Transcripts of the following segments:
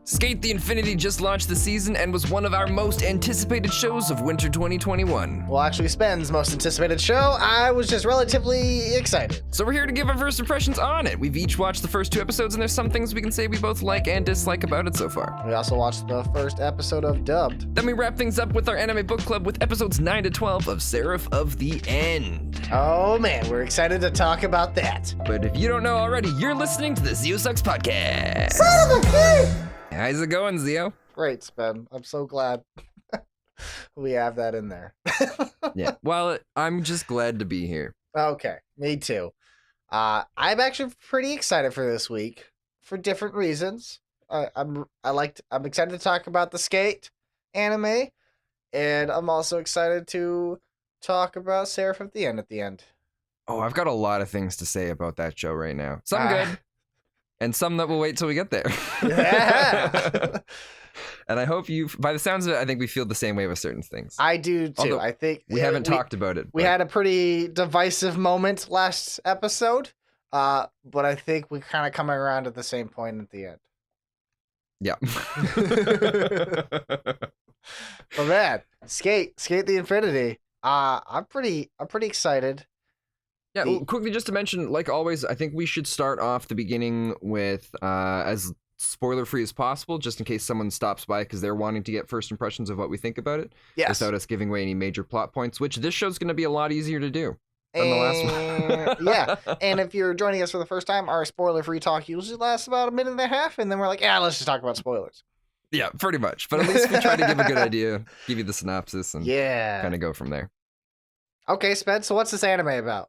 Sk8 The Infinity just launched the season and was one of our most anticipated shows of winter 2021. Well, actually, Spen's most anticipated show, I was just relatively excited. So we're here to give our first impressions on it. We've each watched the first 2 episodes, and there's some things we can say we both like and dislike about it so far. We also watched the first episode of Dubbed. Then we wrap things up with our anime book club with episodes 9 to 12 of Seraph of the End. Oh man, we're excited to talk about that. But if you don't know already, you're listening to the Zio Sucks podcast. Son of a kid! How's it going, Zio? Great, Spen. I'm so glad we have that in there. Yeah, well, I'm just glad to be here. Okay, me too. I'm actually pretty excited for this week for different reasons. I'm excited to talk about the Sk8 anime, and I'm also excited to talk about Seraph of the End at the end. Oh, I've got a lot of things to say about that show right now. Some good, and some that will wait till we get there. Yeah. And I hope you, by the sounds of it, I think we feel the same way with certain things. I do too. Although I think we haven't talked about it. We had a pretty divisive moment last episode, but I think we kind of come around at the same point at the end. Yeah. But man, Sk8 The Infinity. I'm pretty excited. Yeah, quickly just to mention, like always, I think we should start off the beginning with as spoiler-free as possible, just in case someone stops by because they're wanting to get first impressions of what we think about it, without us giving away any major plot points, which this show's going to be a lot easier to do than the last one. Yeah, and if you're joining us for the first time, our spoiler-free talk usually lasts about a minute and a half, and then we're like, let's just talk about spoilers. Yeah, pretty much. But at least we try to give a good idea, give you the synopsis, and kind of go from there. Okay, Spence, so what's this anime about?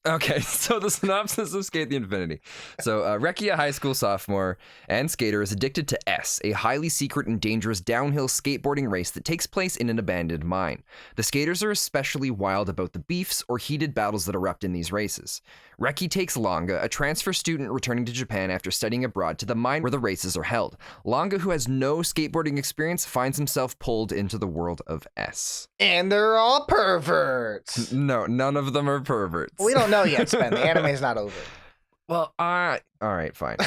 Okay, so the synopsis of Sk8 The Infinity. So, Reki, a high school sophomore and skater, is addicted to S, a highly secret and dangerous downhill skateboarding race that takes place in an abandoned mine. The skaters are especially wild about the beefs or heated battles that erupt in these races. Reki takes Langa, a transfer student returning to Japan after studying abroad, to the mine where the races are held. Langa, who has no skateboarding experience, finds himself pulled into the world of S. And they're all perverts. No, none of them are perverts. We don't know yet, Spen. The anime's not over. Well, all right, fine.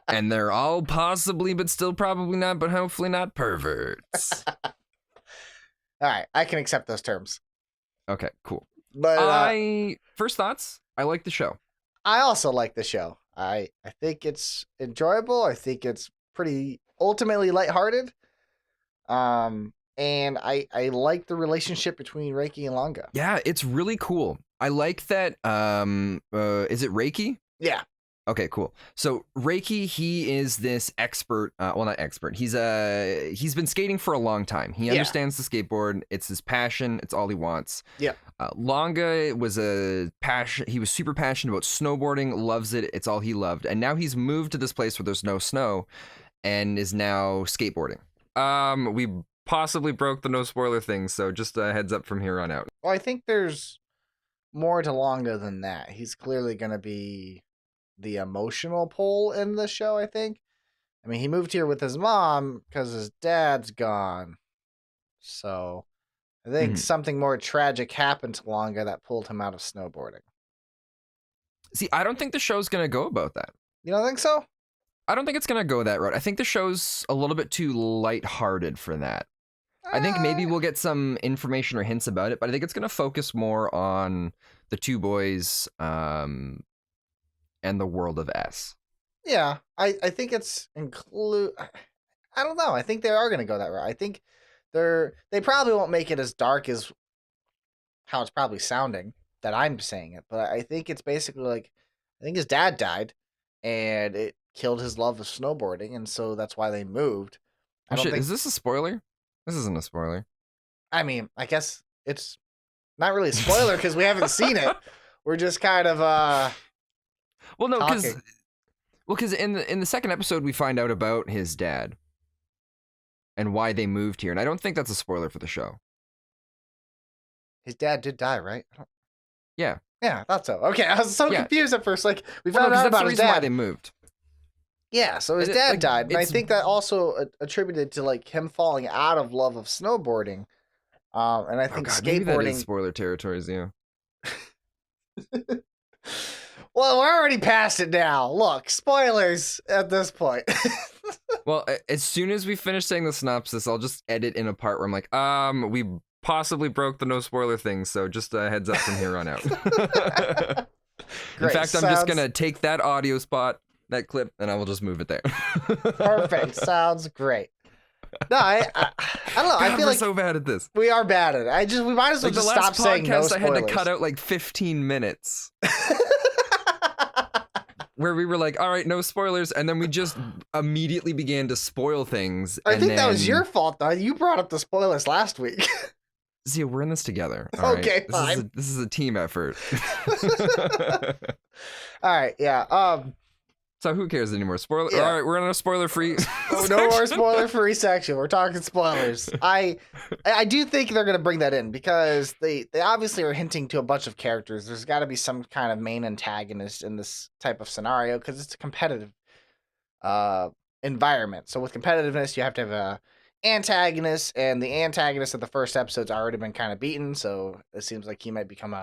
And they're all possibly, but still probably not, but hopefully not perverts. All right, I can accept those terms. Okay, cool. But first thoughts, I like the show. I also like the show. I think it's enjoyable. I think it's pretty ultimately lighthearted. And I like the relationship between Reki and Langa. Yeah, it's really cool. I like that. Is it Reki? Yeah. Okay, cool. So Reki, he is this expert. Well, not expert. He's been skating for a long time. He understands the skateboard. It's his passion. It's all he wants. Yeah. Langa was a passion. He was super passionate about snowboarding. Loves it. It's all he loved. And now he's moved to this place where there's no snow, and is now skateboarding. We possibly broke the no spoiler thing, so just a heads up from here on out. Well, I think there's more to Langa than that. He's clearly going to be the emotional pull in the show, I think. I mean, he moved here with his mom because his dad's gone. So I think something more tragic happened to Langa that pulled him out of snowboarding. See, I don't think the show's going to go about that. You don't think so? I don't think it's going to go that route. I think the show's a little bit too lighthearted for that. I think maybe we'll get some information or hints about it, but I think it's going to focus more on the two boys and the world of S. Yeah, I think it's I don't know. I think they are going to go that route. I think they probably won't make it as dark as how it's probably sounding that I'm saying it, but I think it's basically like, I think his dad died and it killed his love of snowboarding, and so that's why they moved. Is this a spoiler? This isn't a spoiler. I mean, I guess it's not really a spoiler because we haven't seen it. We're just kind of well, no, because in the second episode we find out about his dad and why they moved here, and I don't think that's a spoiler for the show. His dad did die, right? Yeah. Yeah, I thought so. Okay, I was so confused at first. Like, we found out that's about the his reason dad. why they moved. Yeah, so his dad died, and I think that also attributed to like him falling out of love of snowboarding. And I think skateboarding. Maybe that is spoiler territories, yeah. Well, we're already past it now. Look, spoilers at this point. Well, as soon as we finish saying the synopsis, I'll just edit in a part where I'm like, we possibly broke the no spoiler thing, so just a heads up from here on out. In fact, I'm just gonna take that audio spot, that clip, and I will just move it there. Perfect. Sounds great. No, I don't know. God, I feel like so bad at this. we are bad at it. We might as well Like just the stop last saying no podcast, spoilers. I had to cut out like 15 minutes. Where we were like, all right, no spoilers, and then we just immediately began to spoil things. I think that was your fault, though. You brought up the spoilers last week. Zia, we're in this together. All Okay, right? fine. This is a team effort. All right, yeah. So who cares anymore? Spoiler. Yeah. All right, we're in a spoiler-free. No more spoiler-free section. We're talking spoilers. I do think they're gonna bring that in because they obviously are hinting to a bunch of characters. There's got to be some kind of main antagonist in this type of scenario because it's a competitive environment. So with competitiveness, you have to have a antagonist, and the antagonist of the first episode's already been kind of beaten. So it seems like he might become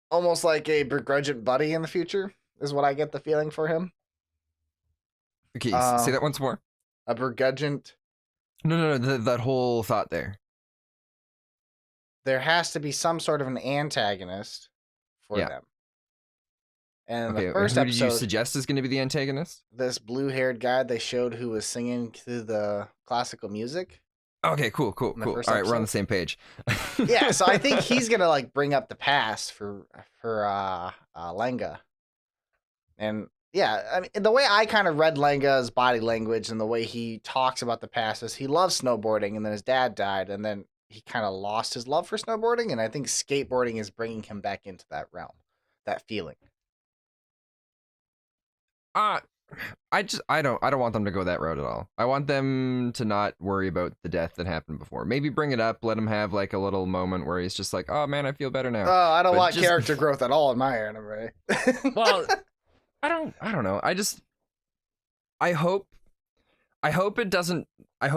almost like a begrudging buddy in the future. Is what I get the feeling for him. Okay, say that once more. A begrudging. No, that whole thought there. There has to be some sort of an antagonist for them. And okay, the first who episode, did you suggest is going to be the antagonist? this blue-haired guy they showed who was singing to the classical music. Okay, cool. All right, we're on the same page. Yeah, so I think he's gonna like bring up the past for Langa. And yeah, I mean, the way I kind of read Langa's body language and the way he talks about the past is he loves snowboarding, and then his dad died, and then he kind of lost his love for snowboarding, and I think skateboarding is bringing him back into that realm, that feeling. I don't want them to go that route at all. I want them to not worry about the death that happened before. Maybe bring it up, let him have like a little moment where he's just like, "Oh man, I feel better now." Oh, I don't want character growth at all in my anime. Well, I don't know. I hope it doesn't. I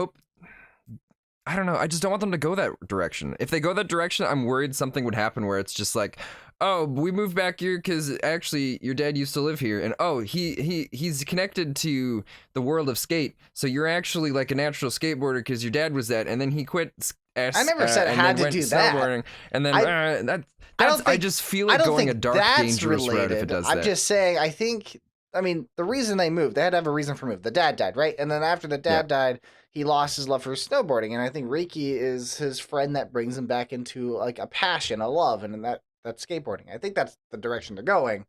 don't know. I just don't want them to go that direction. If they go that direction, I'm worried something would happen where it's just like, oh, we moved back here because actually your dad used to live here, and oh, he's connected to the world of skate, so you're actually like a natural skateboarder because your dad was that, and then he quit. I never said it had to do that. And then I just feel like going a dark, dangerous route if it does that. I'm just saying, I mean, the reason they moved, they had to have a reason for move. The dad died, right? And then after the dad died, he lost his love for snowboarding. And I think Reki is his friend that brings him back into like a passion, a love, and that's skateboarding. I think that's the direction they're going.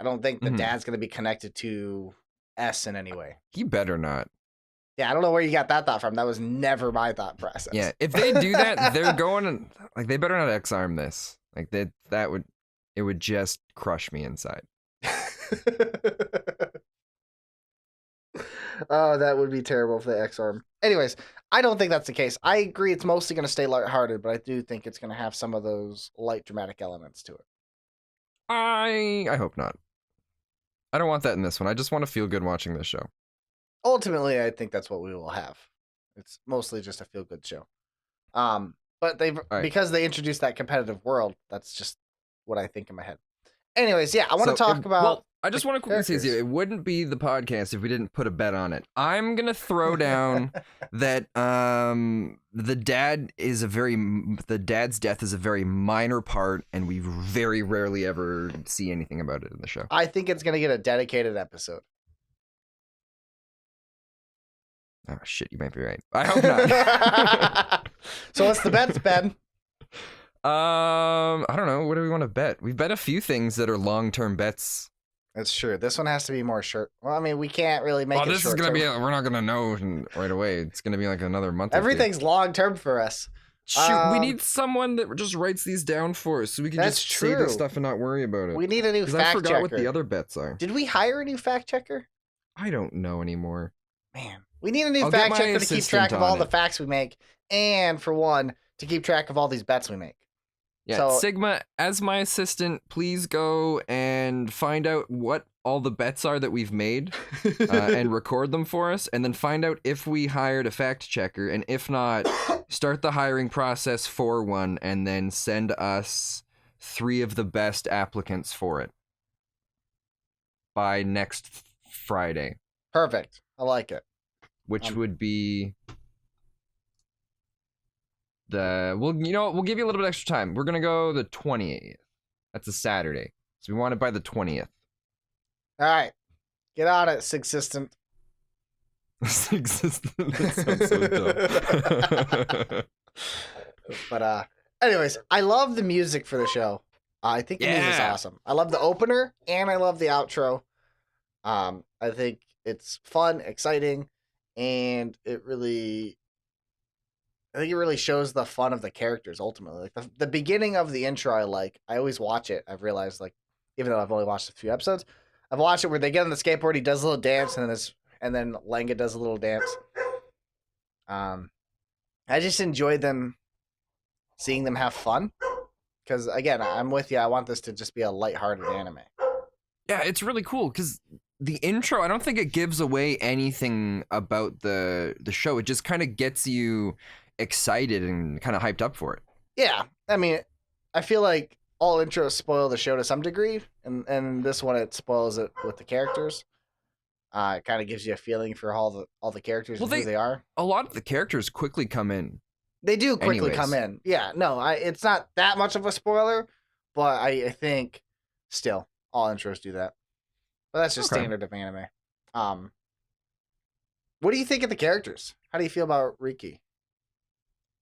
I don't think the dad's going to be connected to S in any way. He better not. Yeah, I don't know where you got that thought from. That was never my thought process. Yeah, if they do that, they're going like they better not X-arm this. Like it would just crush me inside. Oh, that would be terrible if they X-arm. Anyways, I don't think that's the case. I agree it's mostly going to stay lighthearted, but I do think it's going to have some of those light dramatic elements to it. I hope not. I don't want that in this one. I just want to feel good watching this show. Ultimately, I think that's what we will have. It's mostly just a feel-good show. But because they introduced that competitive world, that's just what I think in my head. Anyways, yeah, I want to talk about... Well, I just want to quickly say, it wouldn't be the podcast if we didn't put a bet on it. I'm going to throw down that the dad's death is a very minor part, and we very rarely ever see anything about it in the show. I think it's going to get a dedicated episode. Oh, shit, you might be right. I hope not. So what's the bets, Ben? I don't know. What do we want to bet? We've bet a few things that are long-term bets. That's true. This one has to be more short. Well, I mean, we can't really make it this is short-term. going to be... we're not going to know right away. It's going to be like another month. Everything's long-term for us. Shoot, we need someone that just writes these down for us so we can just say this stuff and not worry about it. We need a new fact checker. I forgot what the other bets are. Did we hire a new fact checker? I don't know anymore. Man, we need a new fact checker to keep track of all the facts we make, and for one, to keep track of all these bets we make. Yeah, so, Sigma, as my assistant, please go and find out what all the bets are that we've made and record them for us, and then find out if we hired a fact checker, and if not, start the hiring process for one, and then send us 3 of the best applicants for it by next Friday, Perfect. I like it. which would be we'll give you a little bit extra time. We're gonna go the 28th. That's a Saturday, so we want it by the 20th. All right. Get on it, Sixsistent. Sixsistent. That sounds so dumb. But anyways, I love the music for the show. I think the music is awesome. I love the opener and I love the outro. I think it's fun, exciting, and I think it really shows the fun of the characters ultimately. Like the beginning of the intro, I always watch it. I've realized, like, even though I've only watched a few episodes, I've watched it where they get on the skateboard, he does a little dance, and then Langa does a little dance. I just enjoyed seeing them have fun. Because, again, I'm with you. I want this to just be a lighthearted anime. Yeah, it's really cool because the intro, I don't think it gives away anything about the show. It just kind of gets you excited and kind of hyped up for it. Yeah. I mean, I feel like all intros spoil the show to some degree. And this one, it spoils it with the characters. It kind of gives you a feeling for all the characters and who they are. A lot of the characters quickly come in. They do quickly come in. Yeah, no, it's not that much of a spoiler, but I think still all intros do that. But that's just standard of anime. What do you think of the characters? How do you feel about Reki?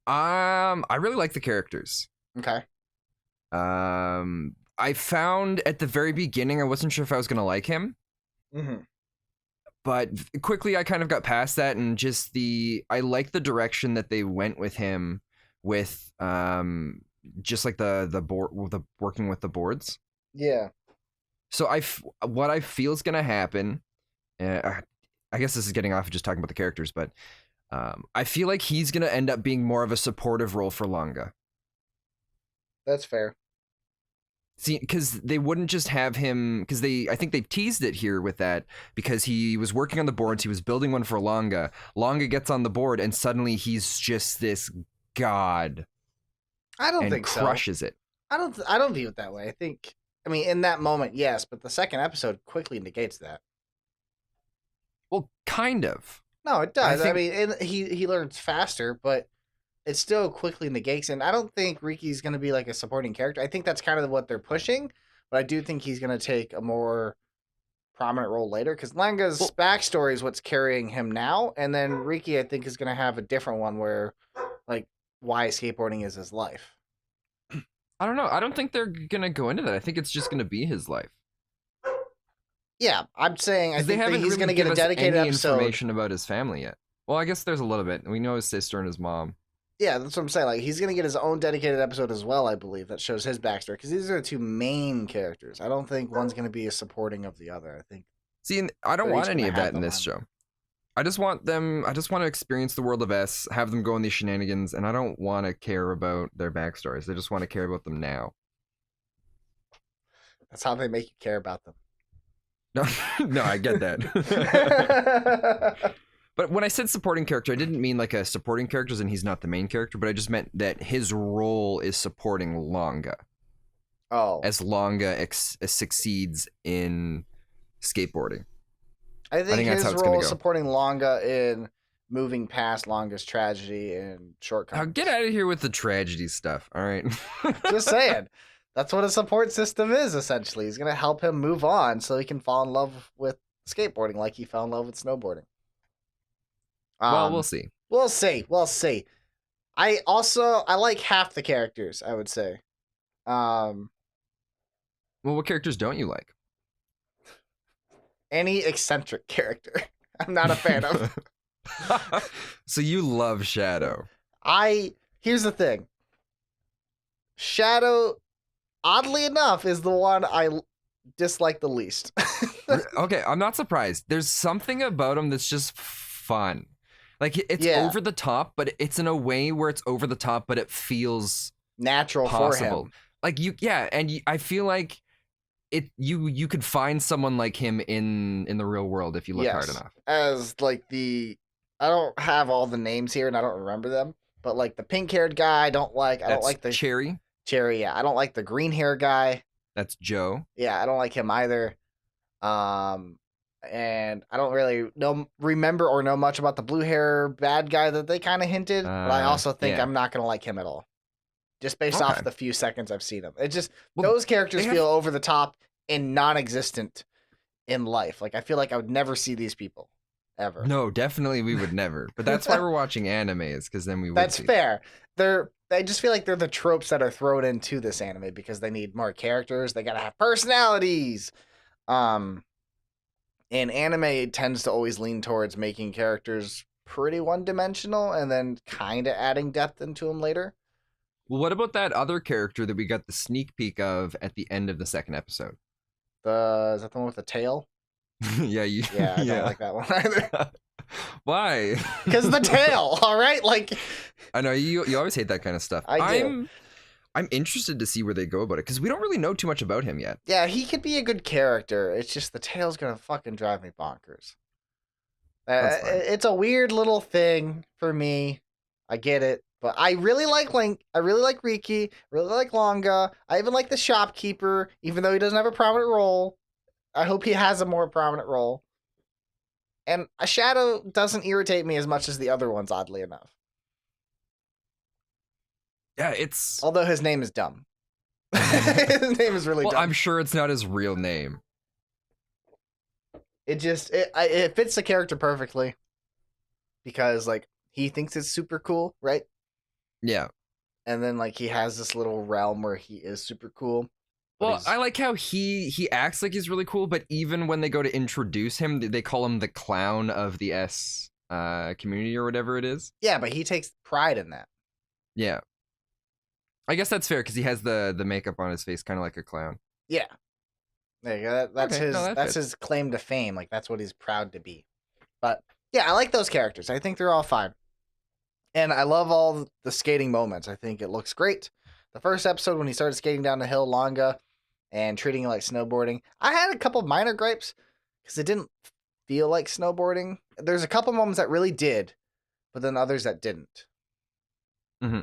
I really like the characters. Okay. I found at the very beginning I wasn't sure if I was gonna like him. Mm-hmm. But quickly I kind of got past that, and just I like the direction that they went with him with just like the board, the working with the boards. Yeah. So what I feel is gonna happen, I guess this is getting off of just talking about the characters, but I feel like he's gonna end up being more of a supportive role for Langa. That's fair. See, because they wouldn't just have him, because I think they teased it here with that, because he was working on the boards, he was building one for Langa. Langa gets on the board, and suddenly he's just this god. I don't think so. Crushes it. I don't view it that way. I mean, in that moment, yes, but the second episode quickly negates that. Well, kind of. No, it does. I mean, he learns faster, but it still quickly negates. And I don't think Riki's going to be like a supporting character. I think that's kind of what they're pushing, but I do think he's going to take a more prominent role later, because Langa's backstory is what's carrying him now, and then Reki, I think, is going to have a different one where, like, why skateboarding is his life. I don't know. I don't think they're going to go into that. I think it's just going to be his life. Yeah, I'm saying I think that he's really going to get a dedicated episode. Information about his family yet. Well, I guess there's a little bit. We know his sister and his mom. Yeah, that's what I'm saying. Like, he's going to get his own dedicated episode as well, I believe, that shows his backstory, because these are the two main characters. I don't think one's going to be a supporting of the other. I think. See, I don't want any of that in this show. I just want to experience the world of S, have them go on these shenanigans, and I don't want to care about their backstories. I just want to care about them now. That's how they make you care about them. No, I get that. But when I said supporting character, I didn't mean like a supporting character and he's not the main character, but I just meant that his role is supporting Langa. Oh. As Langa succeeds in skateboarding. I think his role is supporting Langa in moving past Langa's tragedy and shortcomings. Now get out of here with the tragedy stuff, all right? Just saying. That's what a support system is, essentially. He's going to help him move on so he can fall in love with skateboarding like he fell in love with snowboarding. Well, we'll see. We'll see. I like half the characters, I would say. Well, what characters don't you like? Any eccentric character. I'm not a fan of. So you love Shadow. Here's the thing. Shadow, oddly enough, is the one I dislike the least. Okay, I'm not surprised. There's something about him that's just fun. Like, it's over the top, but it's in a way where it's over the top, but it feels natural possible. For him. Like, I feel like you could find someone like him in the real world if you look hard enough. As like I don't have all the names here and I don't remember them, but like the pink-haired guy, I don't like the Cherry. Cherry, yeah. I don't like the green hair guy. That's Joe. Yeah, I don't like him either. And I don't really remember or know much about the blue hair bad guy that they kind of hinted, but I also think Yeah. I'm not gonna like him at all, just based Okay. off the few seconds I've seen him. It just Well, those characters they feel over the top and non-existent in life. Like I feel like I would never see these people ever. No, definitely we would never. But that's why we're watching anime, is because then we would. That's see. fair. I just feel like they're the tropes that are thrown into this anime because they need more characters. They gotta have personalities. And anime tends to always lean towards making characters pretty one-dimensional and then kind of adding depth into them later. Well, what about that other character that we got the sneak peek of at the end of the second episode? Is that the one with the tail? Yeah, Yeah, I don't like that one either. Why? Because the tail, all right? Like, I know you always hate that kind of stuff. I do. I'm interested to see where they go about it because we don't really know too much about him yet. Yeah, he could be a good character. It's just the tail's gonna fucking drive me bonkers. That's fine. It's a weird little thing for me. I get it, but I really like Link. I really like Reki. Really like Langa. I even like the shopkeeper, even though he doesn't have a prominent role. I hope he has a more prominent role. And a Shadow doesn't irritate me as much as the other ones, oddly enough. Yeah, it's. Although his name is dumb. His name is really Well, dumb. I'm sure it's not his real name. It fits the character perfectly. Because, like, he thinks it's super cool, right? Yeah. And then, like, he has this little realm where he is super cool. Well, I like how he acts like he's really cool, but even when they go to introduce him, they call him the clown of the S community or whatever it is. Yeah, but he takes pride in that. Yeah. I guess that's fair because he has the makeup on his face, kind of like a clown. Yeah. There you go. That's Okay, that's his claim to fame. Like, that's what he's proud to be. But, yeah, I like those characters. I think they're all fine. And I love all the skating moments. I think it looks great. The first episode when he started skating down the hill, Langa, and treating it like snowboarding. I had a couple minor gripes because it didn't feel like snowboarding. There's a couple moments that really did, but then others that didn't. Mm-hmm.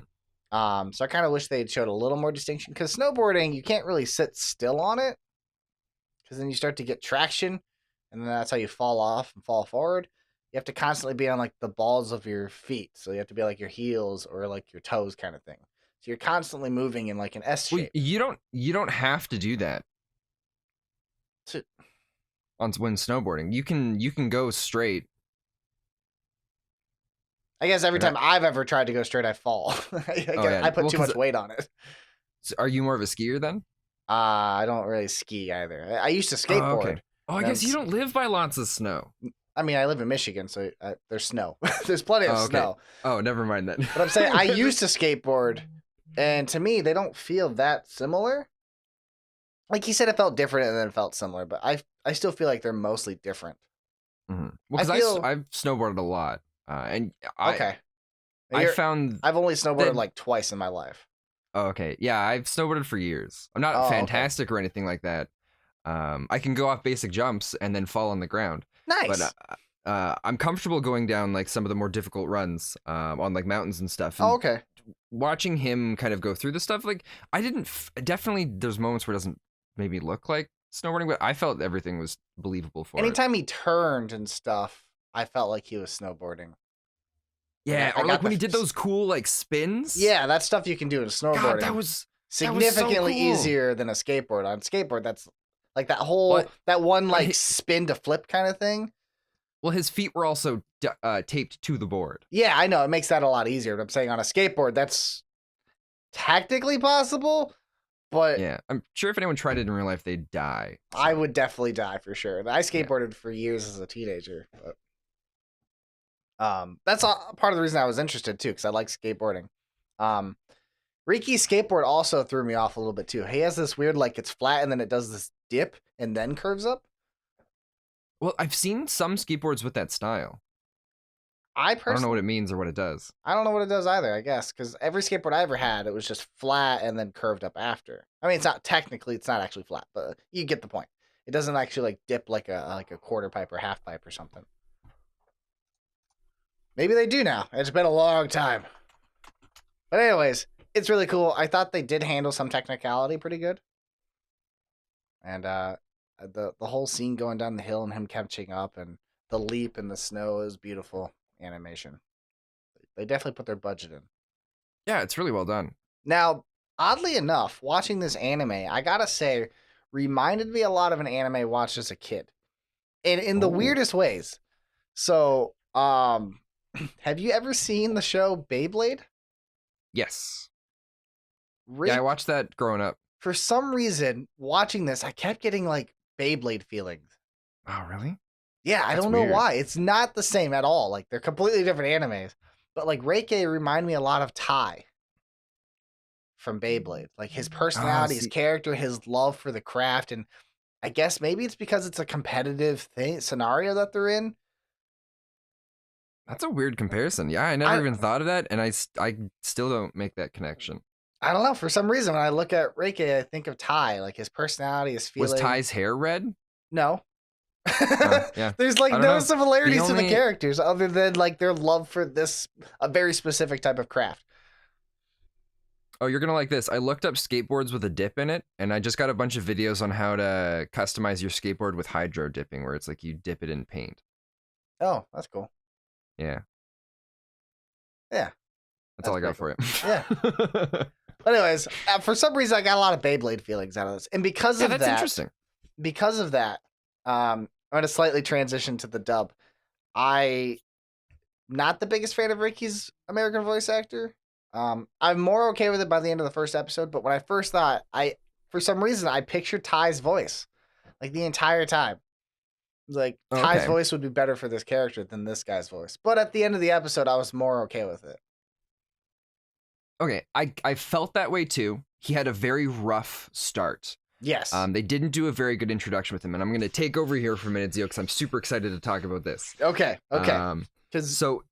So I kind of wish they had showed a little more distinction because snowboarding, you can't really sit still on it because then you start to get traction and then that's how you fall off and fall forward. You have to constantly be on like the balls of your feet. So you have to be like your heels or like your toes kind of thing. So you're constantly moving in like an S shape. Well, you don't have to do that. When snowboarding, you can go straight. I guess every time I've ever tried to go straight, I fall. I put too much weight on it. So are you more of a skier then? I don't really ski either. I used to skateboard. Oh, okay. I guess you don't live by lots of snow. I mean, I live in Michigan, so there's snow. There's plenty of snow. Oh, never mind then. But I'm saying I used to skateboard, and to me, they don't feel that similar. Like he said, it felt different and then it felt similar, but I still feel like they're mostly different. Mm-hmm. Well, because I've snowboarded a lot, and okay, I found I've only snowboarded like twice in my life. Oh, okay, yeah, I've snowboarded for years. I'm not fantastic or anything like that. I can go off basic jumps and then fall on the ground. Nice. But I'm comfortable going down like some of the more difficult runs on like mountains and stuff. And okay. Watching him kind of go through the stuff, like I didn't definitely there's moments where it doesn't maybe look like snowboarding, but I felt everything was believable for Anytime he turned and stuff, I felt like he was snowboarding. Yeah, or like when he did those cool like spins. Yeah, that stuff you can do in snowboarding. God, that was significantly so cool. Easier than a skateboard. On skateboard, that's like that whole that one like spin to flip kind of thing. Well, his feet were also taped to the board. Yeah, I know. It makes that a lot easier. But I'm saying on a skateboard, that's tactically possible. But yeah, I'm sure if anyone tried it in real life, they'd die. So. I would definitely die for sure. I skateboarded for years as a teenager. But, that's part of the reason I was interested too, because I like skateboarding. Reki's skateboard also threw me off a little bit too. He has this weird, like it's flat and then it does this dip and then curves up. Well, I've seen some skateboards with that style. I don't know what it means or what it does. I don't know what it does either, I guess, because every skateboard I ever had, it was just flat and then curved up after. I mean, it's not actually flat, but you get the point. It doesn't actually like dip like a quarter pipe or half pipe or something. Maybe they do now. It's been a long time. But anyways, it's really cool. I thought they did handle some technicality pretty good, and the whole scene going down the hill and him catching up and the leap in the snow is beautiful animation. They definitely put their budget in. Yeah, it's really well done. Now, oddly enough, watching this anime, I gotta say, reminded me a lot of an anime I watched as a kid, and in the Oh. weirdest ways. So, have you ever seen the show Beyblade? Yes. Re- Yeah, I watched that growing up. For some reason, watching this, I kept getting like Beyblade feelings. Oh, really? Yeah, I That's don't know weird. why. It's not the same at all. Like they're completely different animes. But like Reki remind me a lot of Tai from Beyblade. Like his personality, his see- character, his love for the craft, and I guess maybe it's because it's a competitive scenario that they're in. That's a weird comparison. Yeah, I never I- even thought of that, and I still don't make that connection. I don't know. For some reason, when I look at Reki, I think of Tai. Like his personality, his feeling. Was Ty's hair red? No. Yeah. There's like I don't no know. similarities The to the only- characters other than like their love for this a very specific type of craft. Oh, you're gonna like this. I looked up skateboards with a dip in it, and I just got a bunch of videos on how to customize your skateboard with hydro dipping, where it's like you dip it in paint. Oh, that's cool. Yeah. Yeah. That's all I got pretty for you. Yeah. Anyways, for some reason I got a lot of Beyblade feelings out of this. And because Yeah, of that's that, interesting. I'm going to slightly transition to the dub. I'm not the biggest fan of Ricky's American voice actor. I'm more okay with it by the end of the first episode, but when I first thought, for some reason I pictured Ty's voice like the entire time. Like Ty's Okay. voice would be better for this character than this guy's voice. But at the end of the episode, I was more okay with it. Okay, I felt that way too. He had a very rough start. Yes. They didn't do a very good introduction with him, and I'm going to take over here for a minute, Zio, because I'm super excited to talk about this. Okay. So,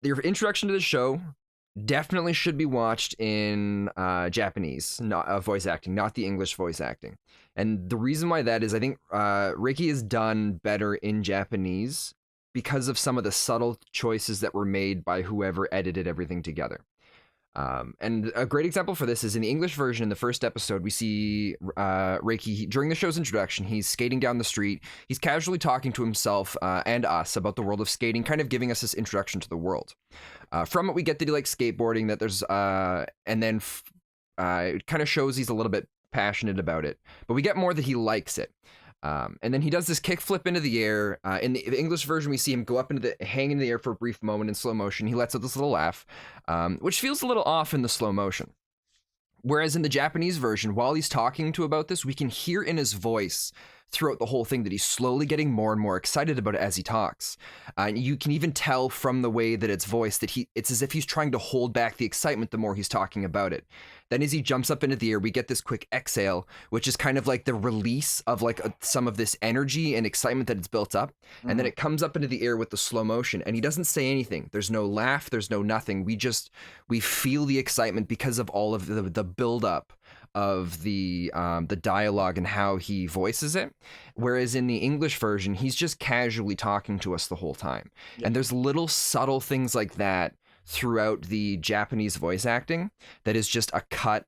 your introduction to the show definitely should be watched in Japanese, not voice acting, not the English voice acting. And the reason why that is, I think Reki is done better in Japanese because of some of the subtle choices that were made by whoever edited everything together. And a great example for this is in the English version. In the first episode, we see Reki during the show's introduction. He's skating down the street. He's casually talking to himself and us about the world of skating, kind of giving us this introduction to the world. From it, we get that he likes skateboarding. That there's and then it kind of shows he's a little bit passionate about it. But we get more that he likes it. And then he does this kick flip into the air. In the English version, we see him go up hang into the air for a brief moment in slow motion. He lets out this little laugh, which feels a little off in the slow motion. Whereas in the Japanese version, while he's talking about this, we can hear in his voice throughout the whole thing that he's slowly getting more and more excited about it as he talks. And you can even tell from the way that it's voiced that it's as if he's trying to hold back the excitement the more he's talking about it. Then as he jumps up into the air, we get this quick exhale, which is kind of like the release of like some of this energy and excitement that it's built up. Mm-hmm. And then it comes up into the air with the slow motion, and he doesn't say anything. There's no laugh, there's no nothing. We feel the excitement because of all of the buildup of the dialogue and how he voices it. Whereas in the English version, he's just casually talking to us the whole time. Yep. And there's little subtle things like that throughout the Japanese voice acting that is just a cut.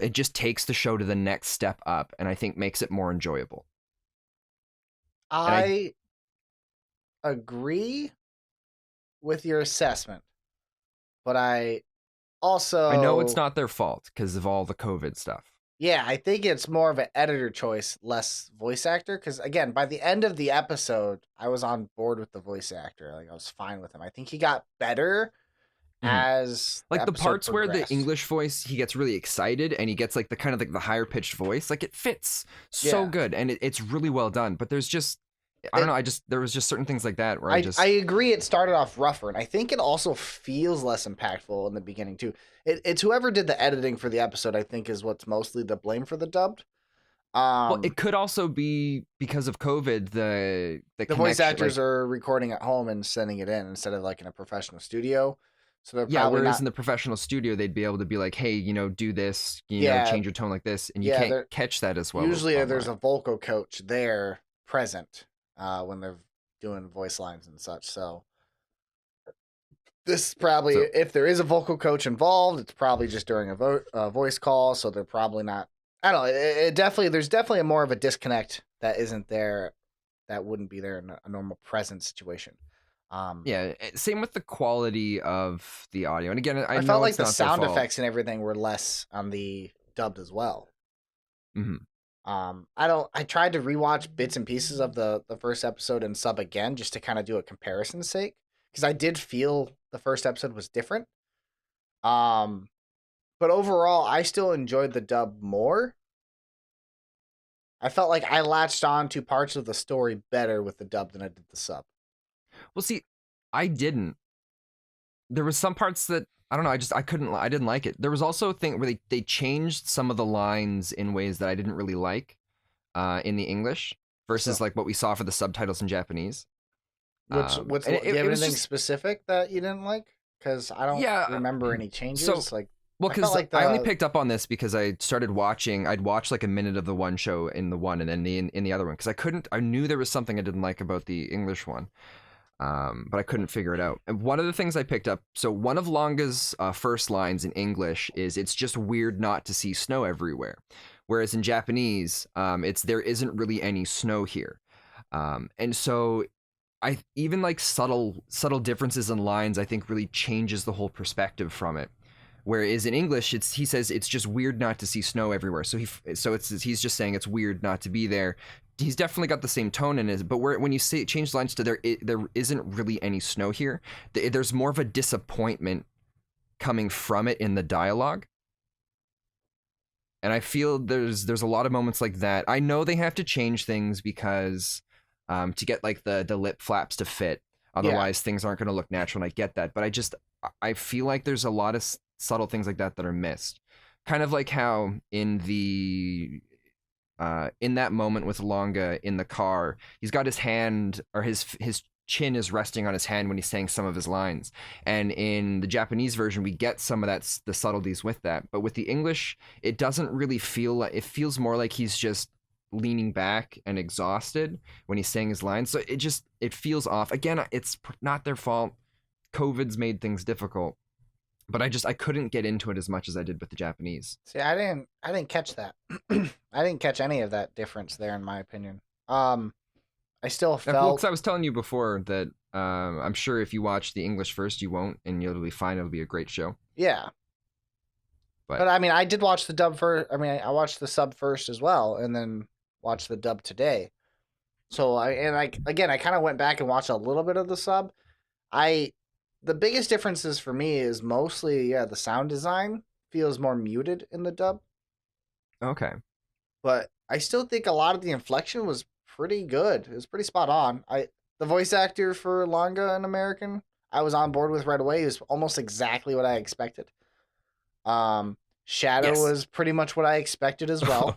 It just takes the show to the next step up, and I think makes it more enjoyable. I agree with your assessment, but I know it's not their fault because of all the COVID stuff. Yeah, I think it's more of an editor choice, less voice actor. Because again, by the end of the episode, I was on board with the voice actor. Like I was fine with him. I think he got better as like the parts progressed. where the English voice, he gets really excited and he gets like the kind of like the higher pitched voice. Like it fits so good and it's really well done. But there's just I don't know. There was just certain things like that where I agree. It started off rougher, and I think it also feels less impactful in the beginning too. It's whoever did the editing for the episode, I think, is what's mostly the blame for the dubbed. Well, it could also be because of COVID. The voice actors are recording at home and sending it in instead of like in a professional studio. So they're probably whereas in the professional studio, they'd be able to be like, hey, do this, know, change your tone like this, and you can't catch that as well. Usually, there's a vocal coach there present when they're doing voice lines and such. So This probably, So if there is a vocal coach involved, it's probably just during a voice call, so they're probably not. I don't know. It definitely, there's definitely more of a disconnect that isn't there, that wouldn't be there in a normal present situation. yeah, same with the quality of the audio. And again, I I know felt like it's the not their sound fault. effects and everything were less on the dubbed as well. Mhm. I tried to rewatch bits and pieces of the first episode and sub again just to kind of do a comparison's sake, because I did feel the first episode was different. Um, but overall, I still enjoyed the dub more. I felt like I latched on to parts of the story better with the dub than I did the sub. Well, see, I didn't. There was some parts that I don't know. I didn't like it. There was also a thing where they changed some of the lines in ways that I didn't really like in the English versus So, like what we saw for the subtitles in Japanese. do And you have it was anything just specific that you didn't like? Because I don't yeah. remember any So changes. Like, well, I felt because like I only picked up on this because I started watching. I'd watch like a minute of the one show in the one, and then in the other one because I couldn't. I knew there was something I didn't like about the English one, but I couldn't figure it out. And one of the things I picked up. So one of Langa's first lines in English is, "It's just weird not to see snow everywhere," whereas in Japanese, it's "there isn't really any snow here," and so I even like subtle differences in lines I think really changes the whole perspective from it. Whereas in English, he says it's just weird not to see snow everywhere. So he's just saying it's weird not to be there. He's definitely got the same tone in it, but when you say change lines to there isn't really any snow here, there's more of a disappointment coming from it in the dialogue. And I feel there's a lot of moments like that. I know they have to change things because to get like the lip flaps to fit. Otherwise, things aren't going to look natural, and I get that. But I feel like there's a lot of subtle things like that are missed. Kind of like how in that moment with Langa in the car, he's got his hand or his chin is resting on his hand when he's saying some of his lines. And in the Japanese version, we get some of the subtleties with that. But with the English, it doesn't really feel like, it feels more like he's just leaning back and exhausted when he's saying his lines. So it feels off. Again, it's not their fault. COVID's made things difficult. But I couldn't get into it as much as I did with the Japanese. See, I didn't catch that. I didn't catch any of that difference there, in my opinion. I still Well, felt. because I was telling you before that I'm sure if you watch the English first, you won't, and you'll be fine. It'll be a great show. Yeah. But I mean, I did watch the dub first. I mean, I watched the sub first as well, and then watched the dub today. So I kind of went back and watched a little bit of the sub. The biggest differences for me is mostly the sound design feels more muted in the dub, okay. but I still think a lot of the inflection was pretty good. It was pretty spot on. The voice actor for Langa in American, I was on board with right away. He was almost exactly what I expected. Shadow Yes. was pretty much what I expected as well.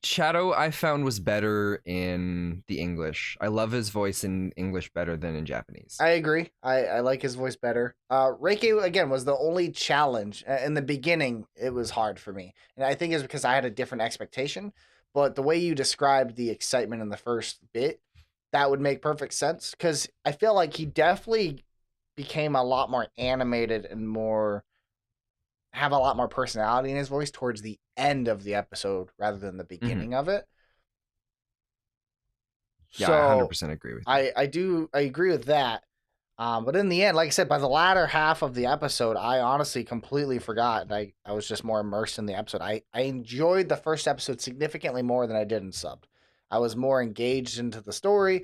Shadow I found was better in the English. I love his voice in English better than in Japanese. I agree. I like his voice better. Reki, again, was the only challenge. In the beginning, it was hard for me. And I think it's because I had a different expectation. But the way you described the excitement in the first bit, that would make perfect sense. Because I feel like he definitely became a lot more animated and have a lot more personality in his voice towards the end of the episode rather than the beginning of it. Yeah, So, I 100% agree with you. I agree with that. But in the end, like I said, by the latter half of the episode, I honestly completely forgot. And I was just more immersed in the episode. I enjoyed the first episode significantly more than I did in subbed. I was more engaged into the story.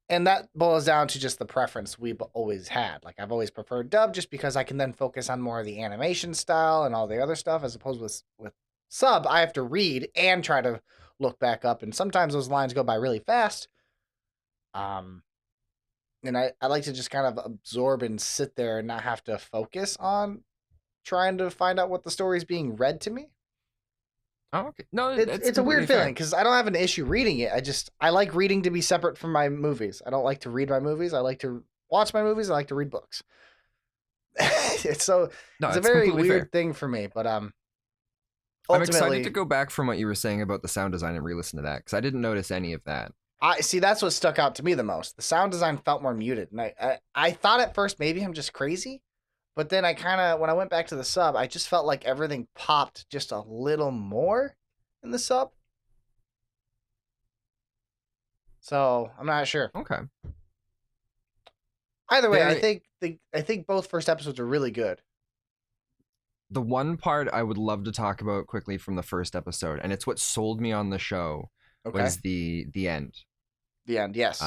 And that boils down to just the preference we've always had. Like, I've always preferred dub just because I can then focus on more of the animation style and all the other stuff, as opposed with sub, I have to read and try to look back up. And sometimes those lines go by really fast. And I like to just kind of absorb and sit there and not have to focus on trying to find out what the story is being read to me. Oh, okay. No, It's a weird feeling because I don't have an issue reading it. I like reading to be separate from my movies. I don't like to read my movies. I like to watch my movies. I like to read books. It's a very weird thing for me, but I'm excited to go back from what you were saying about the sound design and re-listen to that because I didn't notice any of that. I see. That's what stuck out to me the most. The sound design felt more muted, and I thought at first maybe I'm just crazy, But then when I went back to the sub, I just felt like everything popped just a little more in the sub. So I'm not sure. Okay. Either way, There, I think both first episodes are really good. the one part I would love to talk about quickly from the first episode, and it's what sold me on the show, Okay. was the end. The end, yes.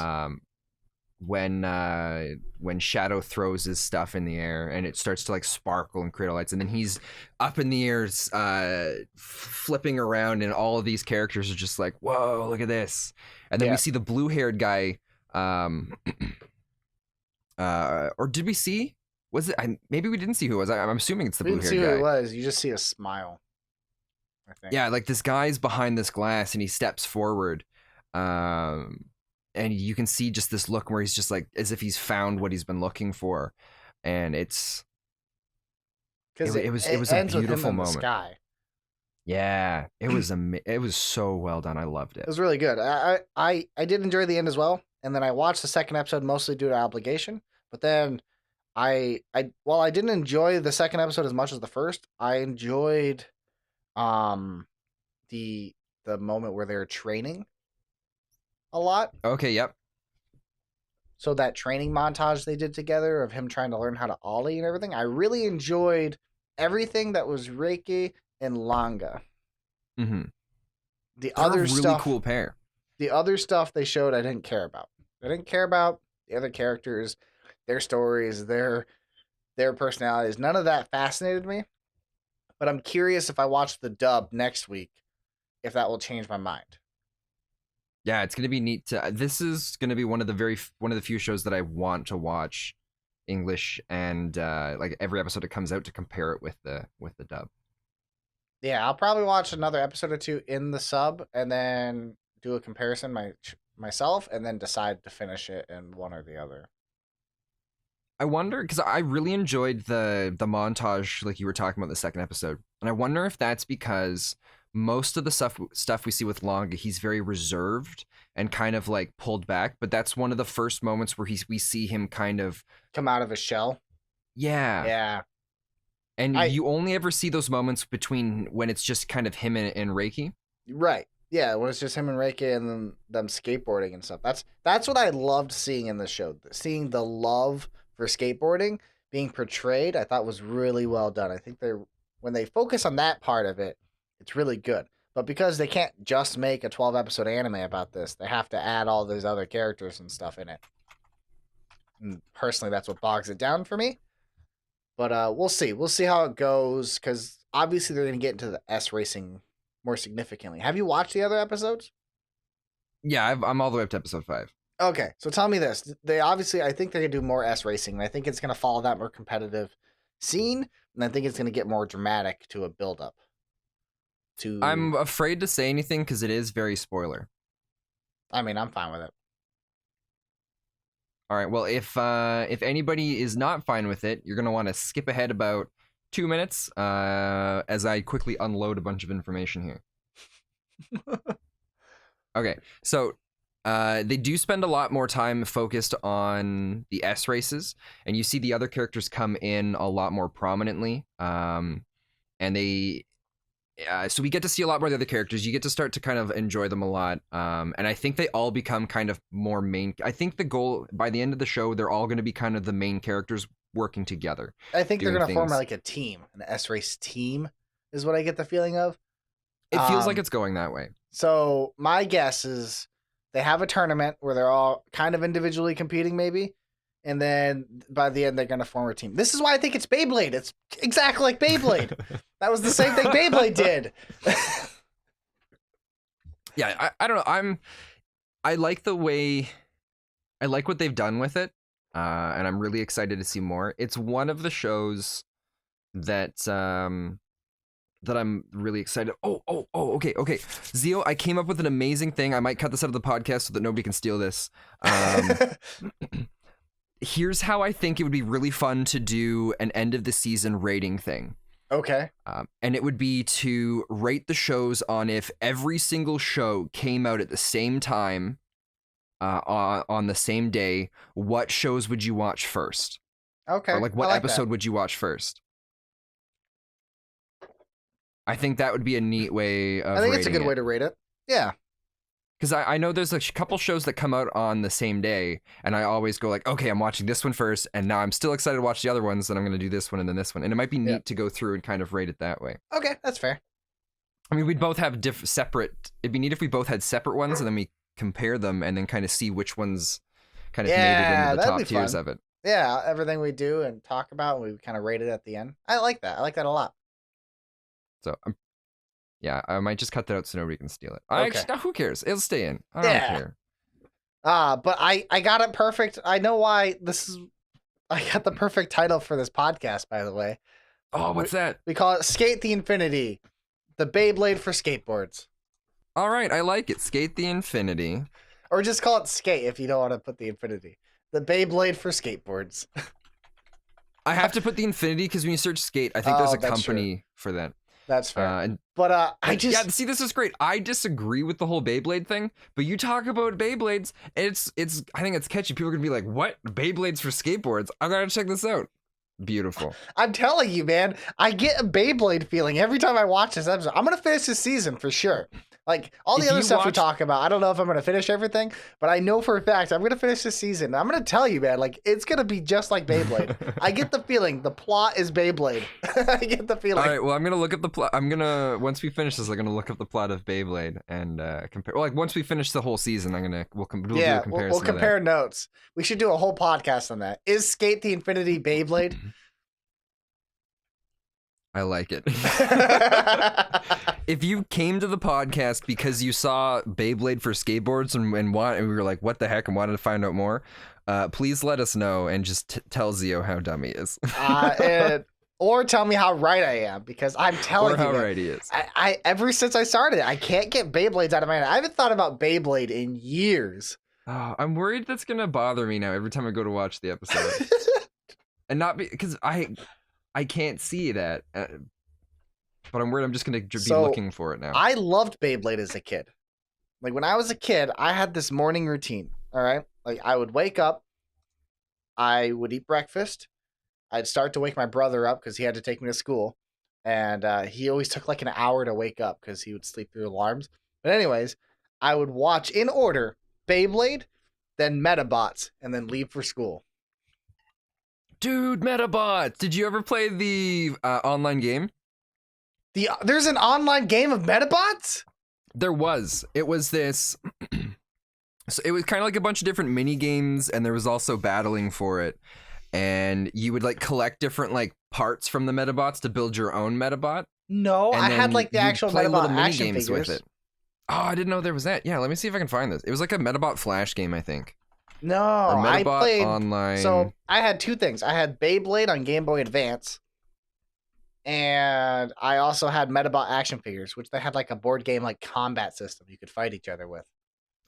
When Shadow throws his stuff in the air and it starts to like sparkle and create lights, and then he's up in the air, flipping around, and all of these characters are just like, "Whoa, look at this!" And then we see the blue-haired guy. Or did we see? Was it? Maybe we didn't see who it was. I'm assuming it's the blue-haired guy. You didn't see who it was. You just see a smile, I think. Yeah, like this guy's behind this glass and he steps forward. And you can see just this look where he's just like as if he's found what he's been looking for, and it was a beautiful moment. Sky. Yeah, it was so well done. I loved it. It was really good. I did enjoy the end as well, and then I watched the second episode mostly due to obligation. But then while I didn't enjoy the second episode as much as the first, I enjoyed the moment where they're training a lot. Okay, yep. So that training montage they did together of him trying to learn how to ollie and everything, I really enjoyed everything that was Reki and Langa. Mm-hmm. The other really stuff, cool pair. The other stuff they showed, I didn't care about. I didn't care about the other characters, their stories, their personalities. None of that fascinated me. But I'm curious if I watch the dub next week, if that will change my mind. Yeah, it's gonna be neat to. This is gonna be one of the few shows that I want to watch English and like every episode that comes out to compare it with the dub. Yeah, I'll probably watch another episode or two in the sub and then do a comparison myself and then decide to finish it in one or the other. I wonder, because I really enjoyed the montage like you were talking about the second episode, and I wonder if that's because most of the stuff we see with Langa, he's very reserved and kind of like pulled back, but that's one of the first moments where we see him kind of come out of his shell. Yeah. And you only ever see those moments between when it's just kind of him and Reki. Right. Yeah, when it's just him and Reki and then them skateboarding and stuff. That's what I loved seeing in the show. Seeing the love for skateboarding being portrayed, I thought was really well done. I think when they focus on that part of it, it's really good. But because they can't just make a 12-episode anime about this, they have to add all those other characters and stuff in it. And personally, that's what bogs it down for me. But we'll see. We'll see how it goes, because obviously they're going to get into the S racing more significantly. Have you watched the other episodes? Yeah, I'm all the way up to episode 5. Okay, so tell me this. I think they're going to do more S racing, and I think it's going to follow that more competitive scene, and I think it's going to get more dramatic to a build-up. I'm afraid to say anything because it is very spoiler. I mean, I'm fine with it. All right. Well, if anybody is not fine with it, you're gonna want to skip ahead about 2 minutes as I quickly unload a bunch of information here. Okay. So they do spend a lot more time focused on the S races, and you see the other characters come in a lot more prominently. And they. So we get to see a lot more of the other characters. You get to start to kind of enjoy them a lot. And I think they all become kind of more main. I think the goal by the end of the show, they're all going to be kind of the main characters working together. I think they're going to form like a team, an S-race team is what I get the feeling of. It feels like it's going that way. So my guess is they have a tournament where they're all kind of individually competing maybe. And then by the end, they're going to form a team. This is why I think it's Beyblade. It's exactly like Beyblade. That was the same thing Beyblade did. Yeah, I don't know. I like what they've done with it. And I'm really excited to see more. It's one of the shows that that I'm really excited. Okay. Zio, I came up with an amazing thing. I might cut this out of the podcast so that nobody can steal this. Here's how I think it would be really fun to do an end of the season rating thing. Okay. And it would be to rate the shows on if every single show came out at the same time, on the same day, what shows would you watch first? Okay. Or like what I like episode that. would you watch first? I think that would be a neat way of I think it's a rating good way to rate it. Yeah. Because I know there's a couple shows that come out on the same day, and I always go like, okay, I'm watching this one first, and now I'm still excited to watch the other ones, then I'm going to do this one and then this one. And it might be neat to go through and kind of rate it that way. Okay, that's fair. I mean, we'd both have separate... It'd be neat if we both had separate ones, and then we compare them, and then kind of see which ones kind of made it into the top tiers of it. Yeah, everything we do and talk about, we kind of rate it at the end. I like that. I like that a lot. So, yeah, I might just cut that out so nobody can steal it. Okay. Actually, who cares? It'll stay in. I don't care. But I got it perfect. I know why I got the perfect title for this podcast, by the way. Oh, what's that? We call it Sk8 The Infinity, the Beyblade for skateboards. All right, I like it. Sk8 The Infinity. Or just call it Skate if you don't want to put the infinity. The Beyblade for skateboards. I have to put the infinity because when you search skate, I think there's a company for that. That's fair. But I just... Yeah, see, this is great. I disagree with the whole Beyblade thing, but you talk about Beyblades, it's I think it's catchy. People are going to be like, what? Beyblades for skateboards? I got to check this out. Beautiful. I'm telling you, man, I get a Beyblade feeling every time I watch this episode. I'm going to finish this season for sure. Like, all the other stuff we talk about, I don't know if I'm going to finish everything, but I know for a fact I'm going to finish this season. I'm going to tell you, man, like, it's going to be just like Beyblade. I get the feeling the plot is Beyblade. I get the feeling. All right, well, I'm going to look up the plot. Once we finish this, I'm going to look up the plot of Beyblade and compare. Well, like, once we finish the whole season, we'll do a comparison. We'll compare notes. We should do a whole podcast on that. Is Sk8 The Infinity Beyblade? I like it. If you came to the podcast because you saw Beyblade for skateboards and we were like, what the heck, and wanted to find out more, please let us know and just tell Zio how dumb he is. Or tell me how right I am, because I'm telling you, how right he is. I ever since I started, I can't get Beyblades out of my head. I haven't thought about Beyblade in years. Oh, I'm worried that's gonna bother me now every time I go to watch the episode, and not because I can't see that, but I'm worried I'm just going to be looking for it now. I loved Beyblade as a kid. Like, when I was a kid, I had this morning routine, all right? Like, I would wake up, I would eat breakfast, I'd start to wake my brother up because he had to take me to school, and he always took like an hour to wake up because he would sleep through alarms. But anyways, I would watch, in order, Beyblade, then Metabots, and then leave for school. Dude, Metabots! Did you ever play the online game? There's an online game of Metabots? There was. It was this... So it was kind of like a bunch of different mini games, and there was also battling for it. And you would like collect different like parts from the Metabots to build your own Metabot. No, I had like the actual Metabot action games figures with it. Oh, I didn't know there was that. Yeah, let me see if I can find this. It was like a Metabot Flash game, I think. No, I played online. So I had two things. I had Beyblade on Game Boy Advance, and I also had Metabot action figures, which they had like a board game like combat system you could fight each other with.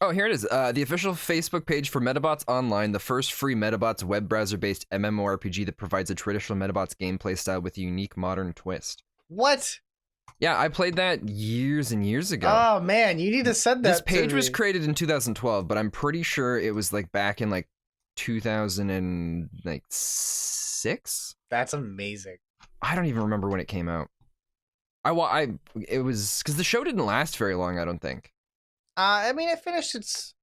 Oh, here it is. The official Facebook page for Metabots Online, the first free Metabots web browser-based MMORPG that provides a traditional Metabots gameplay style with a unique modern twist. What? Yeah, I played that years and years ago. Oh man, you need to send that. This page was created in 2012, but I'm pretty sure it was like back in like 2006. That's amazing. I don't even remember when it came out. It was because the show didn't last very long, I don't think. I mean, I finished its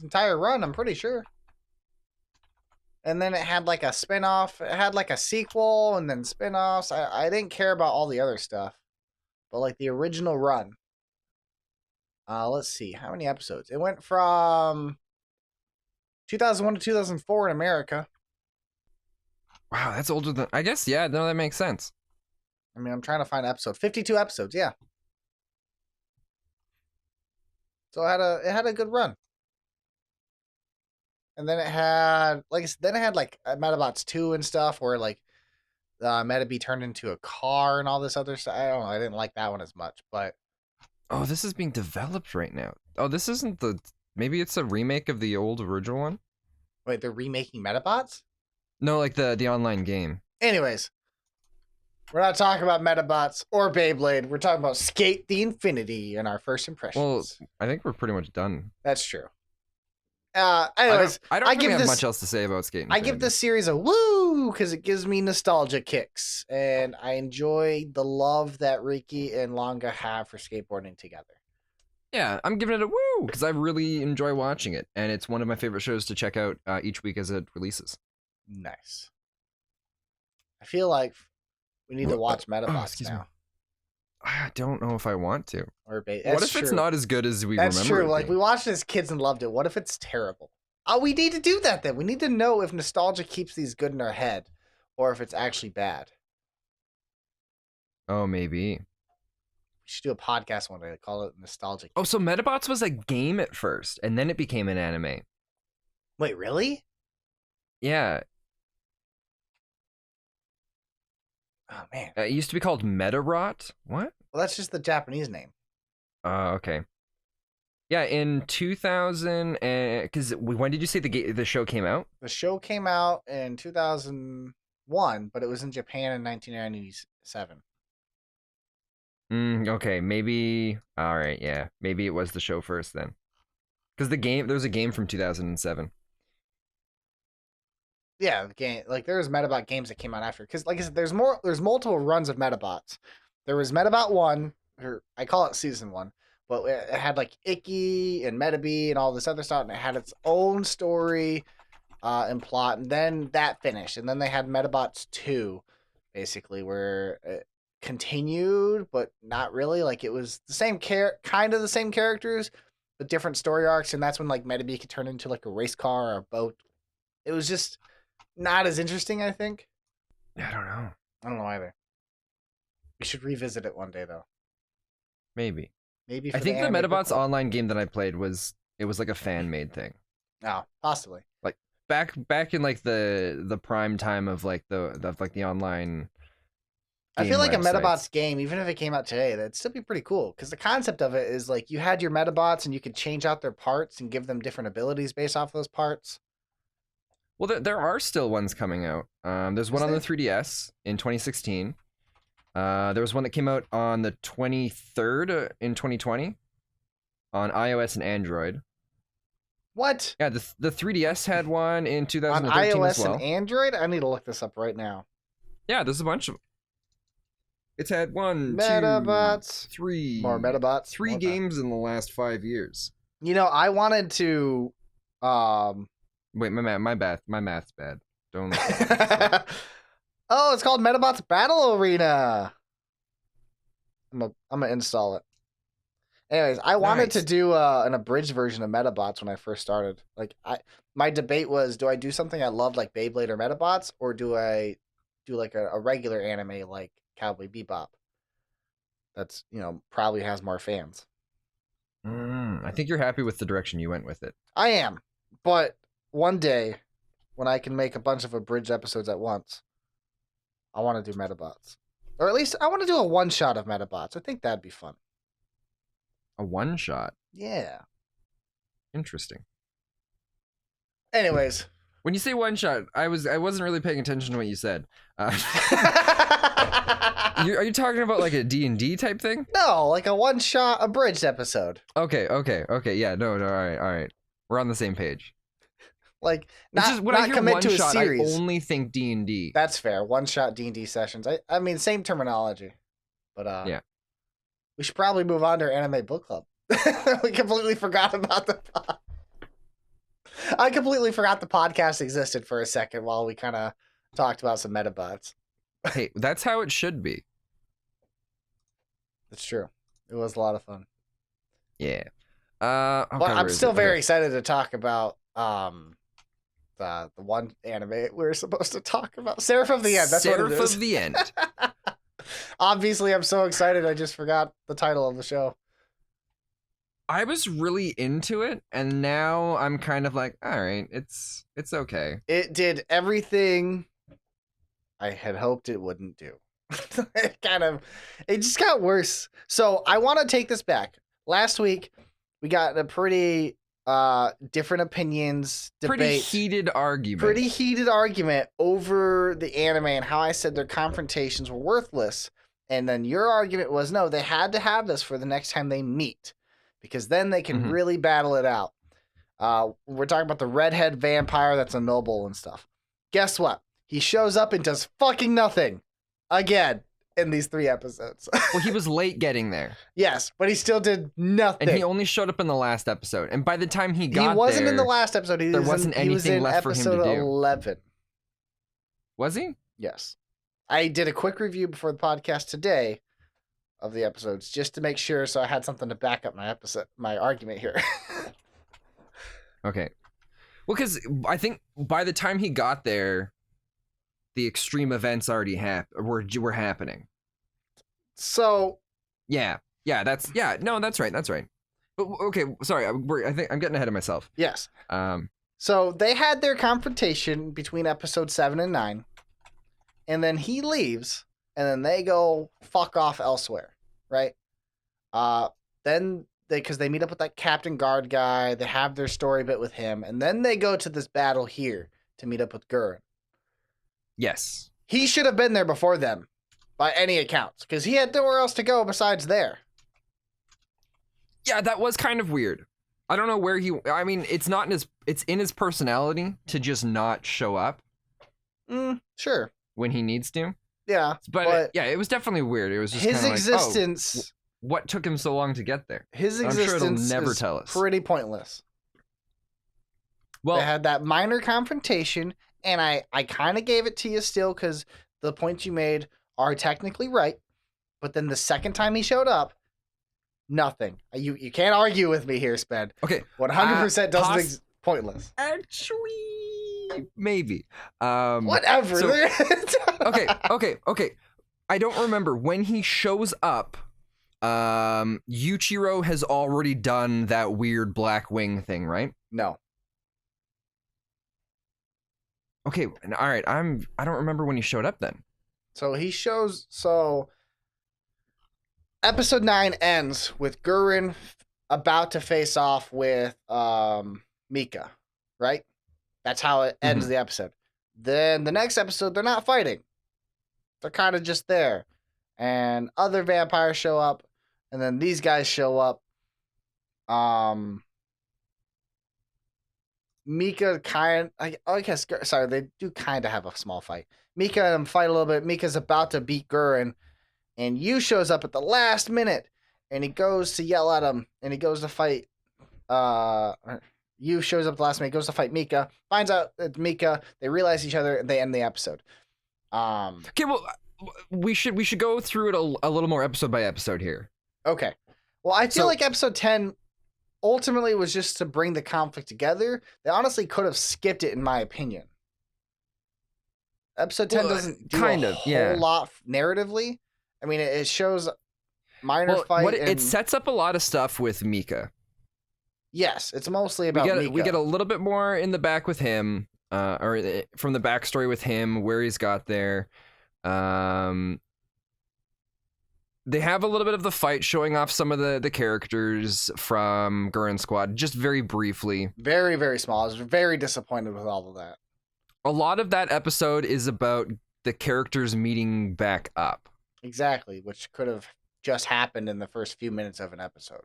entire run, I'm pretty sure. And then it had like a spin-off. It had like a sequel and then spin-offs. I didn't care about all the other stuff. But like the original run. Let's see. How many episodes? It went from 2001 to 2004 in America. Wow, that's older than... I guess, yeah, no, that makes sense. I mean, I'm trying to find episode. 52 episodes, yeah. So it had a good run. And then it had like Metabots 2 and stuff where like Metabee turned into a car and all this other stuff. I don't know. I didn't like that one as much, but oh, this is being developed right now. Oh, this isn't maybe it's a remake of the old original one? Wait, they're remaking Metabots? No, like the online game. Anyways, we're not talking about Metabots or Beyblade. We're talking about Sk8 The Infinity and our first impressions. Well, I think we're pretty much done. That's true. Anyways, I don't I really give have this much else to say about Skate I Infinity. give this series a woo because it gives me nostalgia kicks, and I enjoy the love that Reki and Langa have for skateboarding together. Yeah, I'm giving it a woo because I really enjoy watching it, and it's one of my favorite shows to check out each week as it releases. Nice. I feel like we need to watch Oh, Metabots excuse now. me. I don't know if I want to. Or What if it's not as good as we That's remember? true. It Like being? we watched it as kids and loved it. What if it's terrible? Oh, we need to do that then. We need to know if nostalgia keeps these good in our head, or if it's actually bad. Oh, maybe. We should do a podcast one day. Call it Nostalgic. Oh, so Metabots was a game at first, and then it became an anime. Wait, really? Yeah, Oh man. it used to be called Metarot. What? Well, that's just the Japanese name. Okay. Yeah, in 2000, because when did you say the show came out? The show came out in 2001, but it was in Japan in 1997. Okay, maybe. All right, yeah, maybe it was the show first then, because there was a game from 2007. Yeah, the game. Like there was Metabot games that came out after. Because like I said, there's multiple runs of Metabots. There was Metabot 1, or I call it Season 1, but it had like Icky and Metabee and all this other stuff, and it had its own story and plot, and then that finished. And then they had Metabots 2, basically, where it continued, but not really. Like it was the same kind of the same characters, but different story arcs, and that's when like Metabee could turn into like a race car or a boat. It was just not as interesting, I think. I don't know. I don't know either. We should revisit it one day, though. Maybe. Maybe. I think the anime book Metabots club. online game that I played was like a fan made thing. Oh, possibly. Like back in like the prime time of like the online. I feel like a websites. Metabots game, even if it came out today, that'd still be pretty cool. Because the concept of it is like you had your Metabots and you could change out their parts and give them different abilities based off those parts. Well, there are still ones coming out. There's one on the there? 3DS in 2016. There was one that came out on the 23rd in 2020 on iOS and Android. What? Yeah, the 3DS had one in On 2013 iOS as well. and Android? I need to look this up right now. Yeah, there's a bunch of. It's had Metabots. 2, 3 More Metabots. 3 games in the last 5 years. You know, I wanted to. Wait, my math's bad. Don't. Oh, it's called Metabots Battle Arena. I'm gonna install it. Anyways, I wanted to do an abridged version of Metabots when I first started. Like, my debate was, do I do something I loved like Beyblade or Metabots, or do I do like a regular anime like Cowboy Bebop? That's probably has more fans. I think you're happy with the direction you went with it. I am, but one day when I can make a bunch of abridged episodes at once, I want to do Metabots. Or at least I want to do a one-shot of Metabots. I think that'd be fun. A one shot. Yeah. Interesting. Anyways. When you say one shot, I wasn't really paying attention to what you said. Are you talking about like a D&D type thing? No, like a one-shot abridged episode. Okay. Yeah, no, all right. We're on the same page. Like, not commit to a series. I only think D&D. That's fair. One-shot D&D sessions. I mean, same terminology. But yeah. We should probably move on to our anime book club. We completely forgot about I completely forgot the podcast existed for a second while we kind of talked about some Metabots. Hey, that's how it should be. That's true. It was a lot of fun. Yeah. But I'm still very excited to talk about the one anime we're supposed to talk about. Seraph of the End. That's what it is. Seraph of the End. Obviously, I'm so excited I just forgot the title of the show. I was really into it, and now I'm kind of like, all right, it's okay. It did everything I had hoped it wouldn't do. It just got worse. So I want to take this back. Last week, we got a pretty different opinions debate. Pretty heated argument over the anime and how I said their confrontations were worthless. And then your argument was, no, they had to have this for the next time they meet, because then they can really battle it out. We're talking about the redhead vampire that's a noble and stuff. Guess what? He shows up and does fucking nothing again in these 3 episodes. Well, he was late getting there. Yes, but he still did nothing. And he only showed up in the last episode. And by the time he got there... He wasn't in the last episode. There wasn't anything left for him to do. Episode 11. Was he? Yes. I did a quick review before the podcast today of the episodes just to make sure, so I had something to back up my argument here. Okay. Well, because I think by the time he got there, the extreme events already were happening. So... Yeah. That's right. But, okay, sorry. I think I'm getting ahead of myself. Yes. So they had their confrontation between episode 7 and 9, and then he leaves, and then they go fuck off elsewhere, right? Then because they meet up with that Captain Guard guy, they have their story bit with him, and then they go to this battle here to meet up with Gurren. Yes. He should have been there before them, by any accounts, because he had nowhere else to go besides there. Yeah, that was kind of weird. I don't know where I mean, it's in his personality to just not show up. Sure. When he needs to. Yeah. But yeah, it was definitely weird. It was just his existence. Like, what took him so long to get there? His existence I'm sure it'll never is tell us. Pretty pointless. Well, they had that minor confrontation, and I kind of gave it to you still because the points you made are technically right. But then the second time he showed up, nothing. You can't argue with me here, Sped. Okay. 100% doesn't pointless. Actually, maybe. Whatever. So, okay. I don't remember when he shows up. Yuichiro has already done that weird black wing thing, right? No. Okay, all right. I don't remember when he showed up then. So episode 9 ends with Gurren about to face off with Mika, right? That's how it ends the episode. Then the next episode, they're not fighting. They're kind of just there. And other vampires show up, and then these guys show up. Mika they do kind of have a small fight. Mika and him fight a little bit. Mika's about to beat Gurren, and Yu shows up at the last minute, and he goes to yell at him, and he goes to fight. Yu shows up at the last minute, goes to fight Mika, finds out it's Mika. They realize each other, and they end the episode. Okay, well, we should go through it a little more episode by episode here. Okay. Well, I feel like episode 10 ultimately was just to bring the conflict together. They honestly could have skipped it, in my opinion. Episode 10 doesn't do a whole lot narratively. I mean, it shows minor fight. It sets up a lot of stuff with Mika. Yes, it's mostly about Mika. We get a little bit more in the back with him, or from the backstory with him, where he's got there. They have a little bit of the fight, showing off some of the characters from Gurren Squad, just very briefly. Very, very small. I was very disappointed with all of that. A lot of that episode is about the characters meeting back up. Exactly, which could have just happened in the first few minutes of an episode.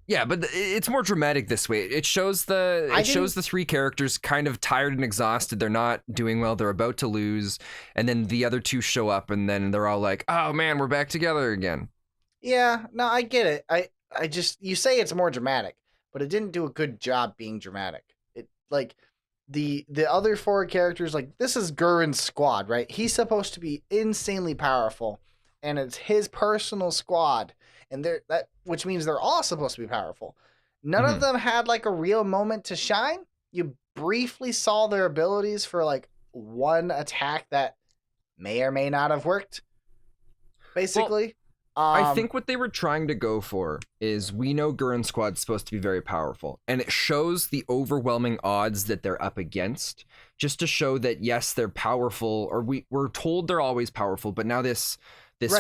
Yeah, but it's more dramatic this way. It shows the 3 characters kind of tired and exhausted. They're not doing well. They're about to lose. And then the other 2 show up, and then they're all like, oh man, we're back together again. Yeah, no, I get it. I just, you say it's more dramatic, but it didn't do a good job being dramatic. It, like, the other 4 characters, like, this is Gurren's squad, right? He's supposed to be insanely powerful, and it's his personal squad. And which means they're all supposed to be powerful. None of them had like a real moment to shine. You briefly saw their abilities for like one attack that may or may not have worked. Basically, I think what they were trying to go for is, we know Gurren Squad's supposed to be very powerful, and it shows the overwhelming odds that they're up against, just to show that yes, they're powerful, or we're told they're always powerful, but now this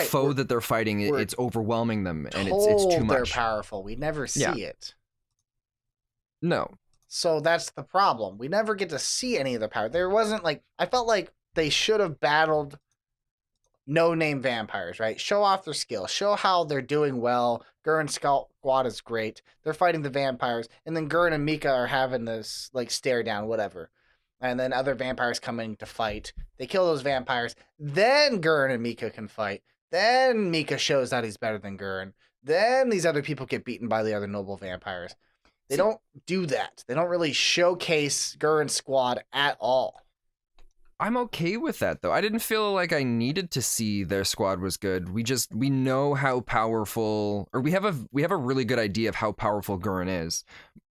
foe that they're fighting, it's overwhelming them, and it's too much. They're powerful. We never see it. No. So that's the problem. We never get to see any of the power. There wasn't like, I felt like they should have battled no-name vampires, right? Show off their skill. Show how they're doing well. Gurren Squad is great. They're fighting the vampires. And then Gurren and Mika are having this, like, stare down, whatever. And then other vampires coming to fight. They kill those vampires. Then Gurren and Mika can fight. Then Mika shows that he's better than Gurren. Then these other people get beaten by the other noble vampires. They don't do that. They don't really showcase Gurren Squad at all. I'm okay with that, though. I didn't feel like I needed to see their squad was good. We know how powerful, or we have a really good idea of how powerful Gurren is,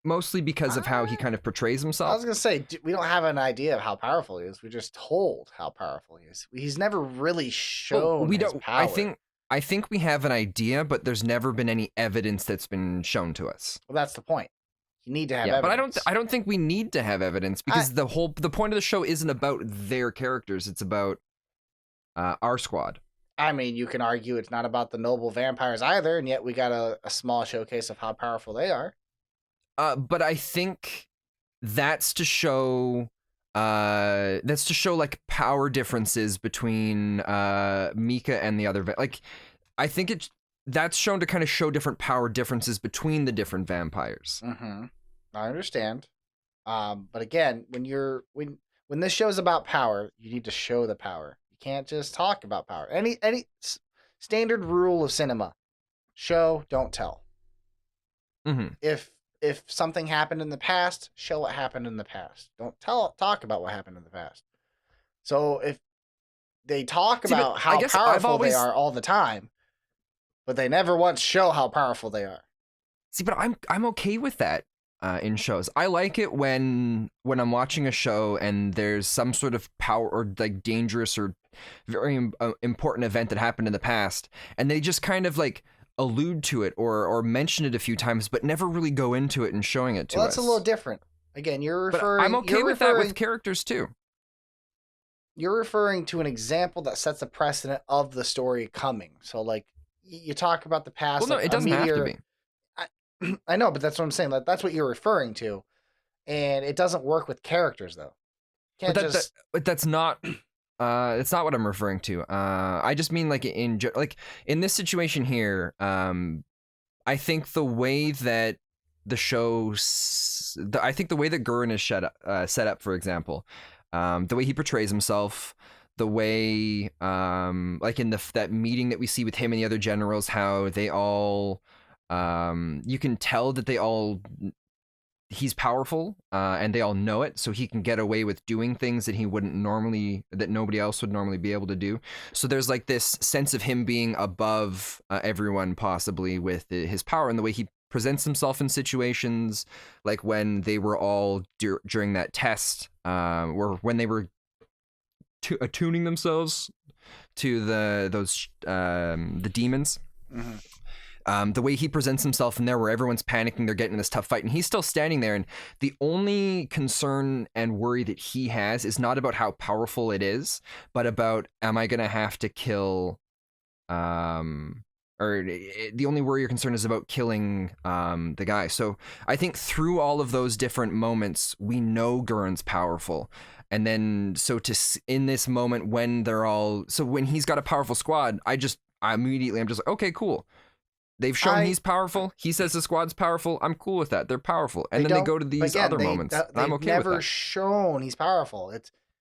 mostly because of how he kind of portrays himself. I was gonna say we don't have an idea of how powerful he is. We're just told how powerful he is. He's never really shown his power. I think we have an idea, but there's never been any evidence that's been shown to us. Well, that's the point. You need to have evidence. But I don't think we need to have evidence because the point of the show isn't about their characters. It's about our squad. I mean, you can argue it's not about the noble vampires either, and yet we got a small showcase of how powerful they are. But I think that's to show like power differences between Mika and the other I think that's shown to kind of show different power differences between the different vampires. Mm-hmm. I understand. But again, when this show's about power, you need to show the power. You can't just talk about power. Any standard rule of cinema: show, don't tell. Mm-hmm. If something happened in the past, show what happened in the past. Don't talk about what happened in the past. So if they talk about how powerful they are all the time, but they never once show how powerful they are. See, but I'm okay with that in shows. I like it when I'm watching a show and there's some sort of power or like dangerous or very important event that happened in the past, and they just kind of like allude to it or mention it a few times, but never really go into it and showing it to us. That's a little different. Again, you're referring. But I'm okay with that with characters too. You're referring to an example that sets a precedent of the story coming. So, like, you talk about the past. Well, no, it doesn't have to be. I know, but that's what I'm saying. That's what you're referring to, and it doesn't work with characters though. But that's not. It's not what I'm referring to. I just mean like in this situation here. I think the way that the show, I think the way that Gurren is set up, for example, the way he portrays himself, the way like in that meeting that we see with him and the other generals, how they all, you can tell that he's powerful, and they all know it, so he can get away with doing things that that nobody else would normally be able to do. So there's like this sense of him being above everyone, possibly with his power and the way he presents himself in situations, like when they were all during that test, or when they were attuning themselves to the demons. Mm-hmm. The way he presents himself in there, where everyone's panicking, they're getting in this tough fight, and he's still standing there, and the only concern and worry that he has is not about how powerful it is, but about, am I going to have to kill, or the only worry or concern is about killing the guy. So I think through all of those different moments, we know Gurren's powerful. And then, in this moment when when he's got a powerful squad, I'm just like, okay, cool. They've shown he's powerful. He says the squad's powerful. I'm cool with that. They're powerful. And then they go to these other moments. I'm okay with that. They've never shown he's powerful.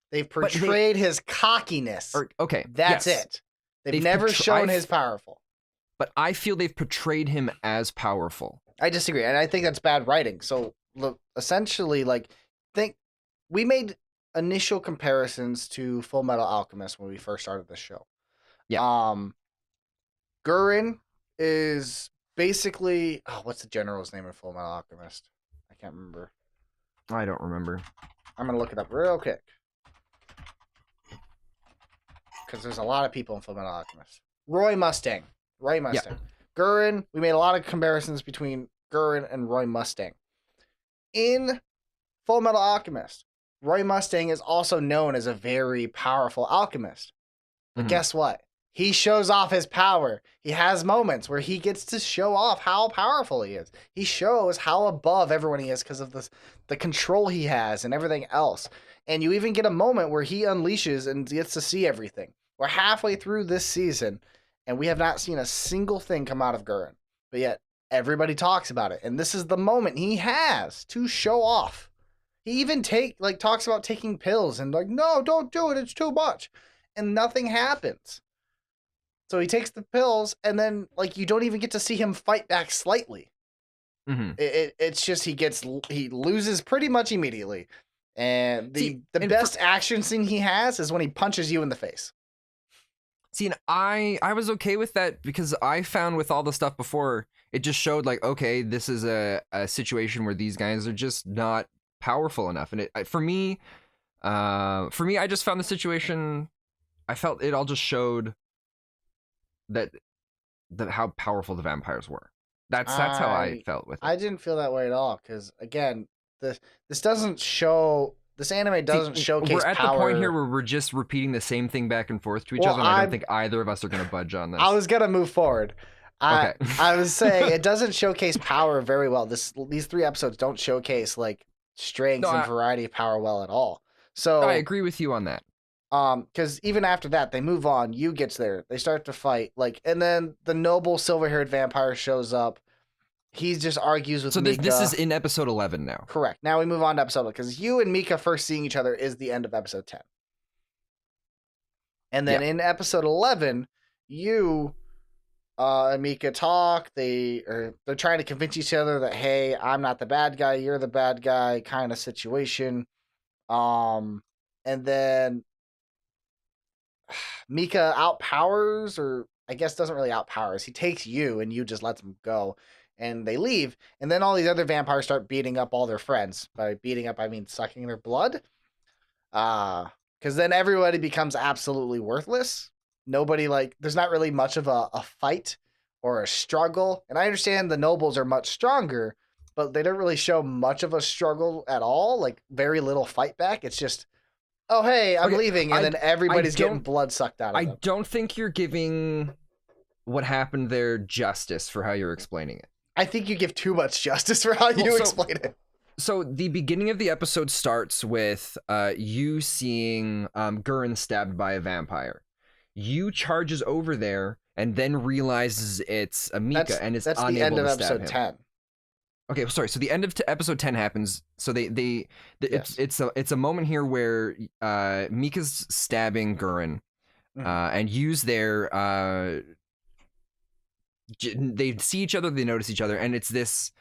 They've portrayed his cockiness. That's it. They've never shown his powerful. But I feel they've portrayed him as powerful. I disagree, and I think that's bad writing. So essentially, we made initial comparisons to Full Metal Alchemist when we first started this show. Yeah. Gurren is basically, what's the general's name in Full Metal Alchemist? I can't remember. I don't remember. I'm gonna look it up real quick because there's a lot of people in Full Metal Alchemist. Roy Mustang. Yeah. Gurren. We made a lot of comparisons between Gurren and Roy Mustang. In Full Metal Alchemist, Roy Mustang is also known as a very powerful alchemist. But guess what? He shows off his power. He has moments where he gets to show off how powerful he is. He shows how above everyone he is because of the control he has and everything else. And you even get a moment where he unleashes and gets to see everything. We're halfway through this season, and we have not seen a single thing come out of Gurren. But yet, everybody talks about it. And this is the moment he has to show off. He even talks about taking pills and like, no, don't do it. It's too much. And nothing happens. So he takes the pills, and then like you don't even get to see him fight back slightly. Mm-hmm. It's just he loses pretty much immediately. And the best action scene he has is when he punches you in the face. See, and I was okay with that because I found with all the stuff before, it just showed like, okay, this is a situation where these guys are just not powerful enough. And for me, I just found the situation, I felt it all just showed that how powerful the vampires were. That's how I felt with it. I didn't feel that way at all because again, this doesn't show. This anime doesn't showcase We're at power. the point here where we're just repeating the same thing back and forth to each other, and I don't think either of us are going to budge on this. I was going to move forward. Okay. I was saying it doesn't showcase power very well. These 3 episodes don't showcase like strength and variety of power well at all. So I agree with you on that. Because even after that, they move on. Yu gets there. They start to fight. And then the noble silver-haired vampire shows up. He just argues with Mika. So this is in episode 11 now. Correct. Now we move on to episode 11 because Yu and Mika first seeing each other is the end of episode 10. And then in episode 11, Yu and Mika talk. They're trying to convince each other that, hey, I'm not the bad guy, you're the bad guy kind of situation. And then Mika outpowers, or I guess doesn't really outpowers. He takes Yu and Yu just lets him go. And they leave, and then all these other vampires start beating up all their friends. By beating up, I mean sucking their blood. Because then everybody becomes absolutely worthless. Nobody, there's not really much of a fight or a struggle. And I understand the nobles are much stronger, but they don't really show much of a struggle at all. Like, very little fight back. It's just, oh, hey, I'm leaving, and then everybody's getting blood sucked out of them. I don't think you're giving what happened there justice for how you're explaining it. I think you give too much justice for how you explain it. So the beginning of the episode starts with you seeing Gurren stabbed by a vampire. Yu charges over there and then realizes it's Mika and is unable to stab him. That's the end of episode 10. Okay, sorry. So the end of episode 10 happens. So it's a moment here where Mika's stabbing Gurren, and Yu's there. They see each other, they notice each other, and it's this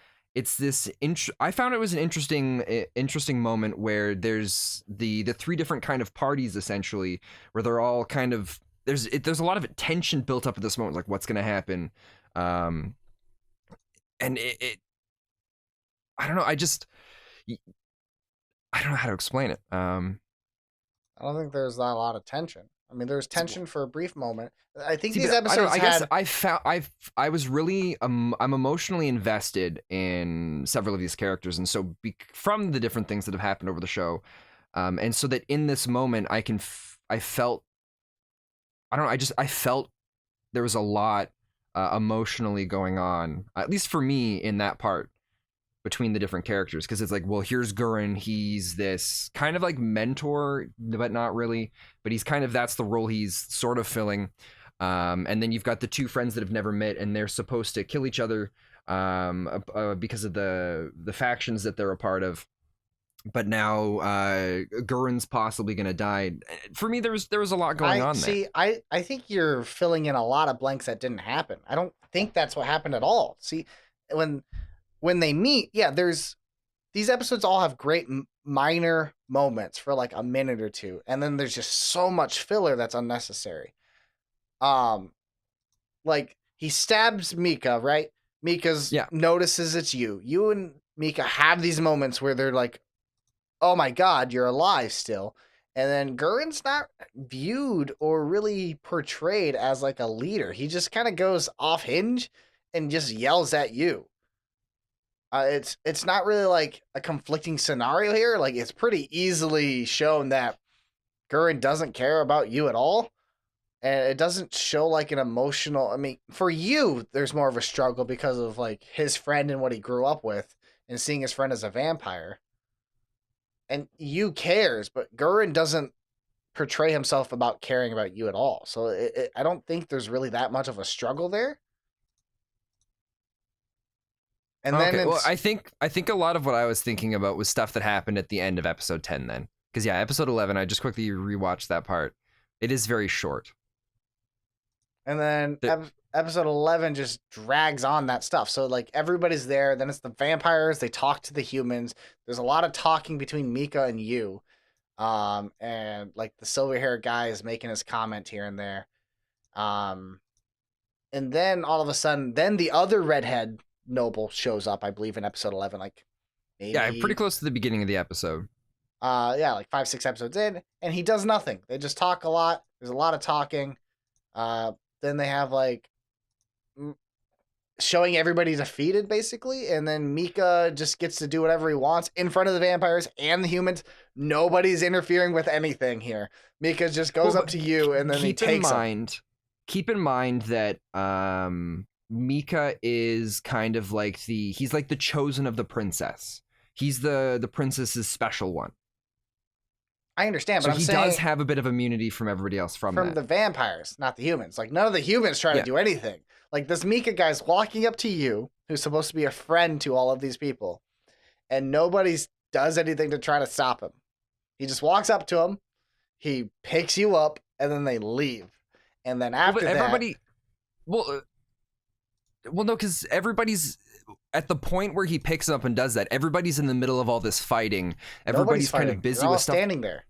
I found it was an interesting moment where there's the 3 different kind of parties essentially, where they're all kind of there's a lot of tension built up at this moment, like what's going to happen, and it I don't know, I don't know how to explain it. I don't think there's not a lot of tension. I mean, there's tension for a brief moment. I think these episodes I was really I'm emotionally invested in several of these characters, and so from the different things that have happened over the show, and so that in this moment I felt there was a lot emotionally going on, at least for me in that part, between the different characters, because it's like, well, here's Gurren, he's this kind of like mentor, but not really, but that's the role he's sort of filling, and then you've got the 2 friends that have never met, and they're supposed to kill each other because of the factions that they're a part of, but now Gurren's possibly gonna die. For me, there was a lot going on there. I think you're filling in a lot of blanks that didn't happen. I don't think that's what happened at all. See, when they meet, there's these episodes all have great minor moments for like a minute or 2, and then there's just so much filler that's unnecessary. Like he stabs Mika, right? Mika's notices it's you. You and Mika have these moments where they're like, "Oh my God, you're alive still," and then Gurren's not viewed or really portrayed as like a leader. He just kind of goes off hinge and just yells at you. It's not really like a conflicting scenario here. Like it's pretty easily shown that Gurren doesn't care about you at all, and it doesn't show like an emotional. I mean, for you, there's more of a struggle because of like his friend and what he grew up with, and seeing his friend as a vampire. And you cares, but Gurren doesn't portray himself about caring about you at all. So I don't think there's really that much of a struggle there. And then well, I think a lot of what I was thinking about was stuff that happened at the end of episode 10 then. Because yeah, episode 11, I just quickly rewatched that part. It is very short. And then episode 11 just drags on that stuff. So like everybody's there. Then it's the vampires. They talk to the humans. There's a lot of talking between Mika and you. And like the silver hair guy is making his comment here and there. And then all of a sudden, then the other redhead noble shows up, I believe, in episode 11. Like maybe, yeah, pretty close to the beginning of the episode. Yeah, like 5-6 episodes in, and he does nothing. They just talk a lot. There's a lot of talking. Then they have like showing everybody defeated basically, and then Mika just gets to do whatever he wants in front of the vampires and the humans. Nobody's interfering with anything here. Mika just goes up to you, and then he takes him. Keep in mind that Mika is kind of like he's like the chosen of the princess. He's the princess's special one. I understand, but so he does have a bit of immunity from everybody else from that. The vampires, not the humans. Like none of the humans try to do anything. Like this Mika guy's walking up to you, who's supposed to be a friend to all of these people, and nobody does anything to try to stop him. He just walks up to him, he picks you up, and then they leave. And then after everybody, well, no, because everybody's at the point where he picks up and does that. Everybody's in the middle of all this fighting. Everybody's kind of busy with stuff. Standing there.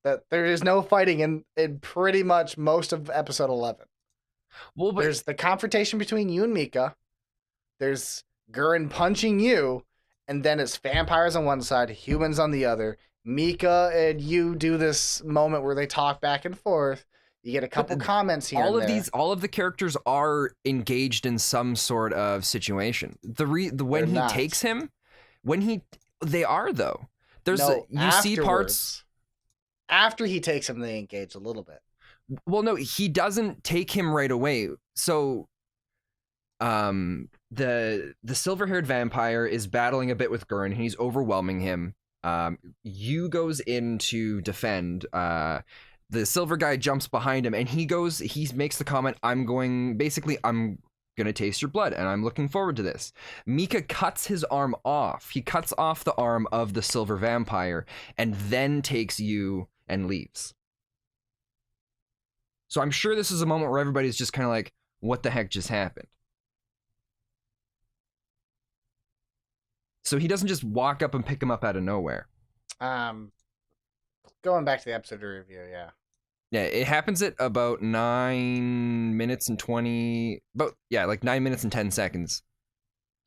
That there is no fighting in pretty much most of episode 11. Well, but there's the confrontation between you and Mika. There's Gurren punching you, and then it's vampires on one side, humans on the other. Mika and you do this moment where they talk back and forth. You get a couple comments here. All of the characters are engaged in some sort of situation. When he takes him, they are though. You see parts after he takes him, they engage a little bit. Well, no, he doesn't take him right away. So, the silver-haired vampire is battling a bit with Gurren, and he's overwhelming him. Yu goes in to defend. The silver guy jumps behind him, and he makes the comment, I'm gonna taste your blood, and I'm looking forward to this. Mika cuts his arm off. He cuts off the arm of the silver vampire, and then takes Yu and leaves. So I'm sure this is a moment where everybody's just kind of like, what the heck just happened? So he doesn't just walk up and pick him up out of nowhere. Going back to the episode review, yeah. Yeah, it happens at about 9 minutes and 20... like 9 minutes and 10 seconds.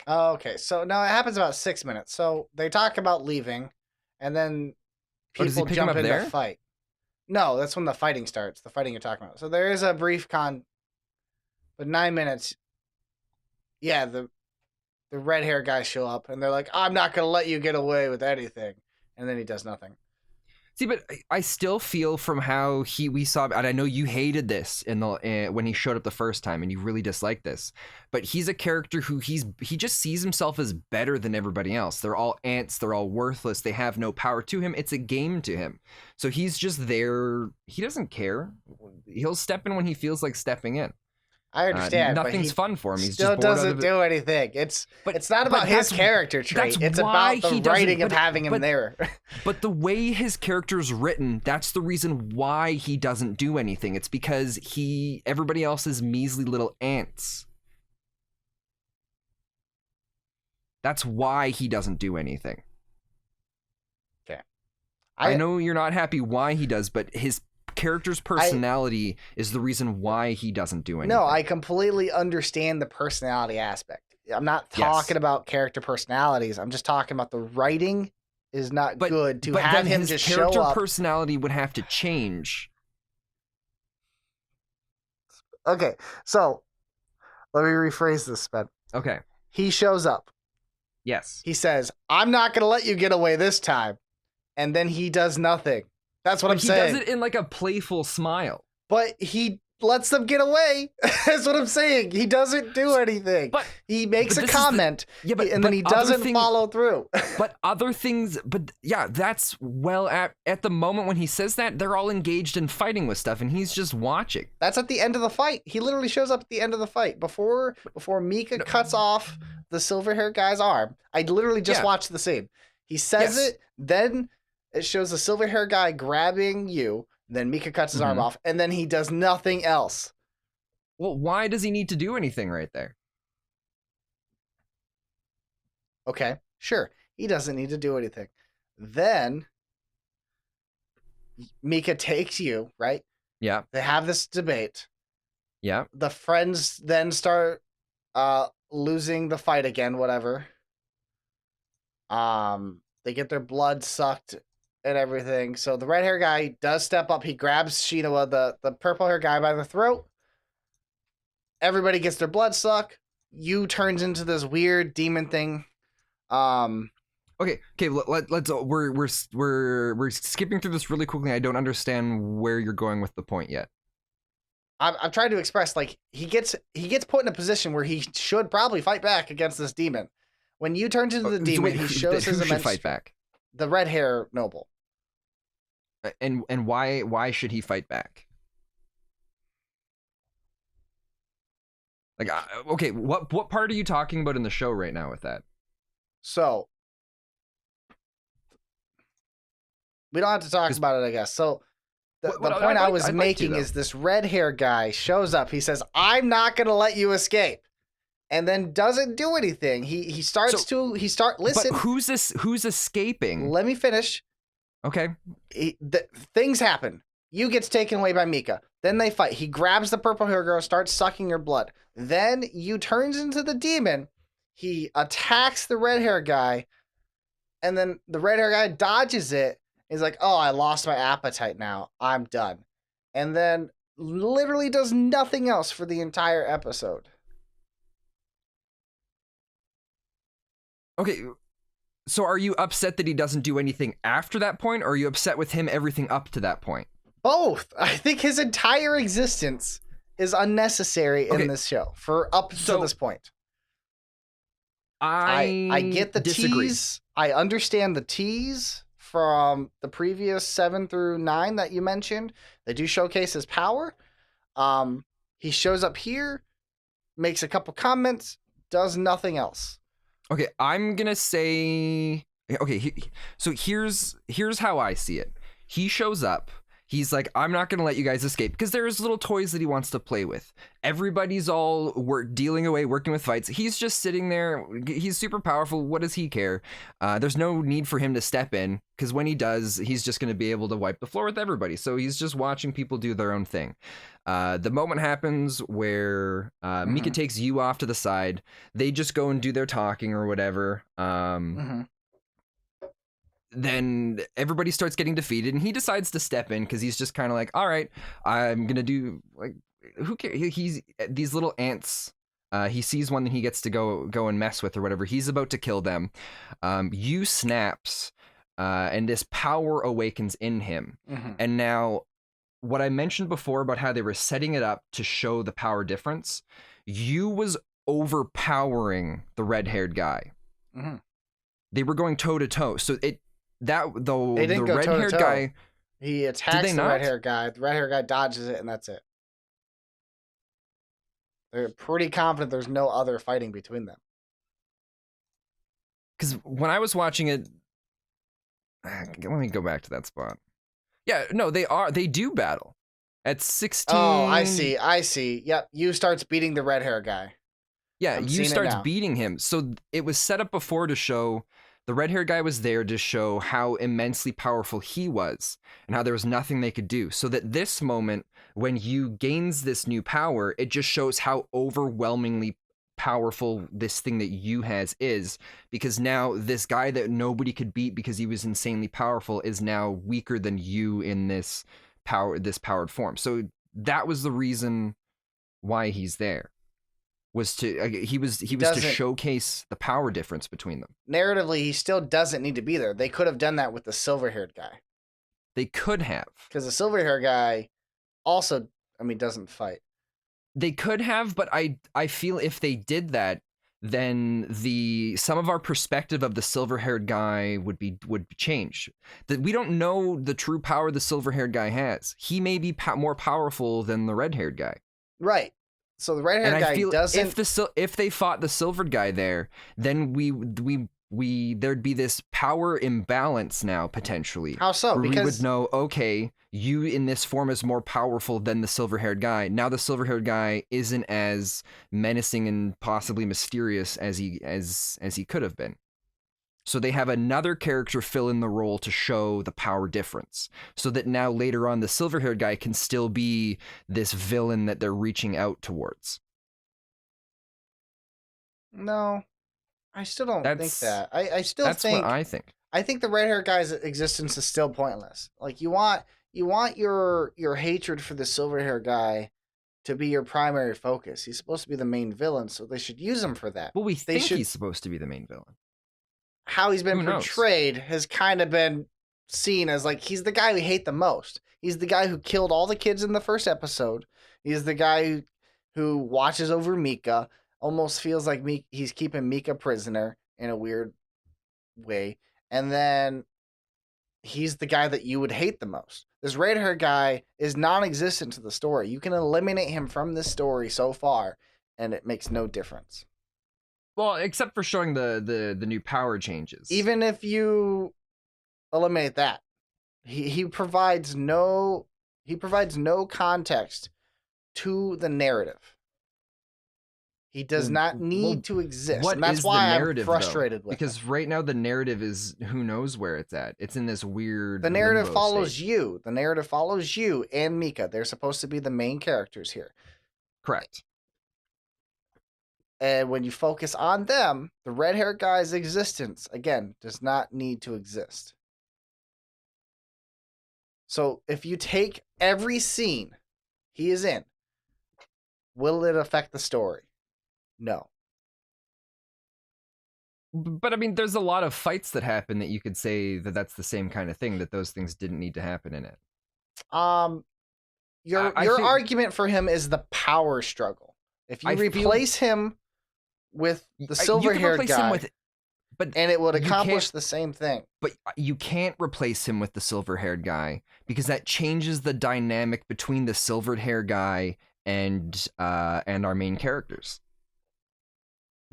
Okay, so no, it happens about 6 minutes. So they talk about leaving, and then people jump in to fight. No, that's when the fighting starts. The fighting you're talking about. So there is a brief but 9 minutes. Yeah, the red hair guys show up, and they're like, I'm not going to let you get away with anything. And then he does nothing. See, but I still feel from how we saw, and I know you hated this when he showed up the first time, and you really disliked this, but he's a character who he just sees himself as better than everybody else. They're all ants. They're all worthless. They have no power to him. It's a game to him. So he's just there. He doesn't care. He'll step in when he feels like stepping in. I understand. Nothing's fun for him. He's still just doesn't do anything. It's not about his character trait. It's about the writing of having him there. But the way his character's written, that's the reason why he doesn't do anything. It's because everybody else is measly little ants. That's why he doesn't do anything. Okay. I know you're not happy why he does, but his character's personality is the reason why he doesn't do anything. No, I completely understand the personality aspect. I'm not talking about character personalities. I'm just talking about the writing is not good to have him just show up. Character personality would have to change. Okay, so let me rephrase this, Ben. Okay. He shows up. Yes. He says, I'm not going to let you get away this time. And then he does nothing. That's what I'm saying. He does it in like a playful smile. But he lets them get away. That's what I'm saying. He doesn't do anything. But he makes a comment, and then he doesn't follow through. But other things, but yeah, that's at the moment when he says that, they're all engaged in fighting with stuff, and he's just watching. That's at the end of the fight. He literally shows up at the end of the fight before Mika cuts off the silver hair guy's arm. I literally just watched the scene. He says it, then it shows the silver hair guy grabbing you. Then Mika cuts his arm off, and then he does nothing else. Well, why does he need to do anything right there? Okay, sure. He doesn't need to do anything. Then Mika takes you, right? Yeah. They have this debate. Yeah. The friends then start losing the fight again, whatever. They get their blood sucked and everything. So the red hair guy does step up. He grabs Shinoa, the purple hair guy, by the throat. Everybody gets their blood sucked. You turns into this weird demon thing. Okay. Let's we're skipping through this really quickly. I don't understand where you're going with the point yet. I'm trying to express, like, he gets put in a position where he should probably fight back against this demon. When you turn into the demon, he shows his immense... fight back? The red hair noble. And why should he fight back? Like, okay, what part are you talking about in the show right now with that? So we don't have to talk about it, I guess. So the point I was making is this red hair guy shows up. He says, "I'm not going to let you escape," and then doesn't do anything. He starts listen. But who's escaping? Let me finish. Okay. Things happen. You gets taken away by Mika. Then they fight. He grabs the purple hair girl, starts sucking her blood. Then you turns into the demon. He attacks the red hair guy, and then the red hair guy dodges it. He's like, "Oh, I lost my appetite now. I'm done." And then literally does nothing else for the entire episode. Okay. So are you upset that he doesn't do anything after that point, or are you upset with him everything up to that point? Both. I think his entire existence is unnecessary in this show up to this point. I get the tease. I understand the tease from the previous 7 through 9 that you mentioned. They do showcase his power. He shows up here, makes a couple comments, does nothing else. Okay, I'm gonna say, okay, so here's how I see it. He shows up. He's like, "I'm not gonna let you guys escape," because there's little toys that he wants to play with. Everybody's all dealing away, working with fights. He's just sitting there. He's super powerful. What does he care? There's no need for him to step in, because when he does, he's just gonna be able to wipe the floor with everybody. So he's just watching people do their own thing. The moment happens where Mika takes you off to the side. They just go and do their talking or whatever. Then everybody starts getting defeated, and he decides to step in because he's just kind of like, "All right, I'm gonna do, like, who cares?" He's these little ants. He sees one that he gets to go and mess with or whatever. He's about to kill them. You snaps, and this power awakens in him. And now, what I mentioned before about how they were setting it up to show the power difference, you was overpowering the red-haired guy. They were going toe to toe. So the red-haired guy, he attacks the red-haired guy. The red-haired guy dodges it, and that's it. They're pretty confident there's no other fighting between them. Because when I was watching it, let me go back to that spot. Yeah, no, they do battle at 16. Oh, I see. Yep, you starts beating the red-haired guy. Yeah, you starts beating him. So it was set up before to show. The red-haired guy was there to show how immensely powerful he was and how there was nothing they could do. So that this moment, when you gains this new power, it just shows how overwhelmingly powerful this thing that you has is, because now this guy that nobody could beat because he was insanely powerful is now weaker than you in this powered form. So that was the reason why he's there. He was to showcase the power difference between them. Narratively, he still doesn't need to be there. They could have done that with the silver-haired guy. They could have. Because the silver-haired guy also I mean, doesn't fight. They could have, but I feel if they did that, then some of our perspective of the silver-haired guy would change. That we don't know the true power the silver-haired guy has. He may be more powerful than the red-haired guy. Right. So the red-haired guy doesn't. If they fought the silvered guy there, then there'd be this power imbalance now potentially. How so? Because we Because would know, okay, you in this form is more powerful than the silver-haired guy. Now the silver-haired guy isn't as menacing and possibly mysterious as he could have been. So they have another character fill in the role to show the power difference. So that now later on the silver-haired guy can still be this villain that they're reaching out towards. no, I still don't think that. I still that's think. What I think. I think the red-haired guy's existence is still pointless. Like you want your hatred for the silver-haired guy to be your primary focus. He's supposed to be the main villain, so they should use him for that. Well, he's supposed to be the main villain. How he's been portrayed has kind of been seen as like he's the guy we hate the most. He's the guy who killed all the kids in the first episode. He's the guy who watches over Mika. Almost feels like he's keeping Mika prisoner in a weird way. And then he's the guy that you would hate the most. This red hair guy is non-existent to the story. You can eliminate him from this story so far, and it makes no difference. Well, except for showing the new power changes. Even if you eliminate that, he provides no context to the narrative. He does not need to exist. And that's why I'm frustrated with it. Because right now the narrative is who knows where it's at. It's in this weird. The narrative follows you. The narrative follows you and Mika. They're supposed to be the main characters here. Correct. And when you focus on them, the red-haired guy's existence, again, does not need to exist. So if you take every scene he is in, will it affect the story? No. But I mean, there's a lot of fights that happen that you could say that that's the same kind of thing, that those things didn't need to happen in it. Your argument for him is the power struggle. If you replace him with the silver-haired guy, and it would accomplish the same thing. But you can't replace him with the silver-haired guy because that changes the dynamic between the silver-haired guy and our main characters.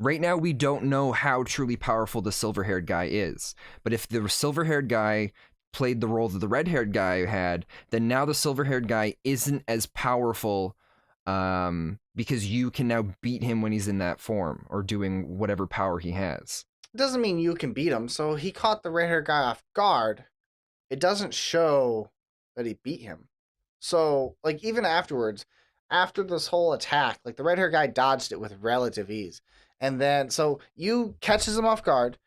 Right now, we don't know how truly powerful the silver-haired guy is. But if the silver-haired guy played the role that the red-haired guy had, then now the silver-haired guy isn't as powerful because you can now beat him when he's in that form or doing whatever power he has. It doesn't mean you can beat him. So he caught the red-haired guy off guard. It doesn't show that he beat him. So, like, even afterwards, after this whole attack, like, the red-haired guy dodged it with relative ease. And then, so you catches him off guard.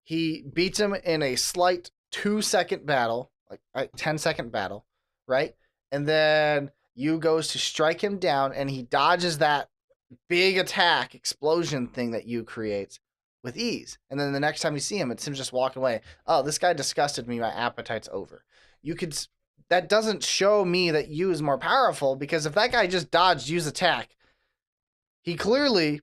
He beats him in a slight 2-second battle, like a 10-second battle, right? And then you goes to strike him down, and he dodges that big attack explosion thing that you create with ease. And then the next time you see him, it's him just walking away. Oh, this guy disgusted me. My appetite's over. That doesn't show me that you is more powerful, because if that guy just dodged Yu's attack, he clearly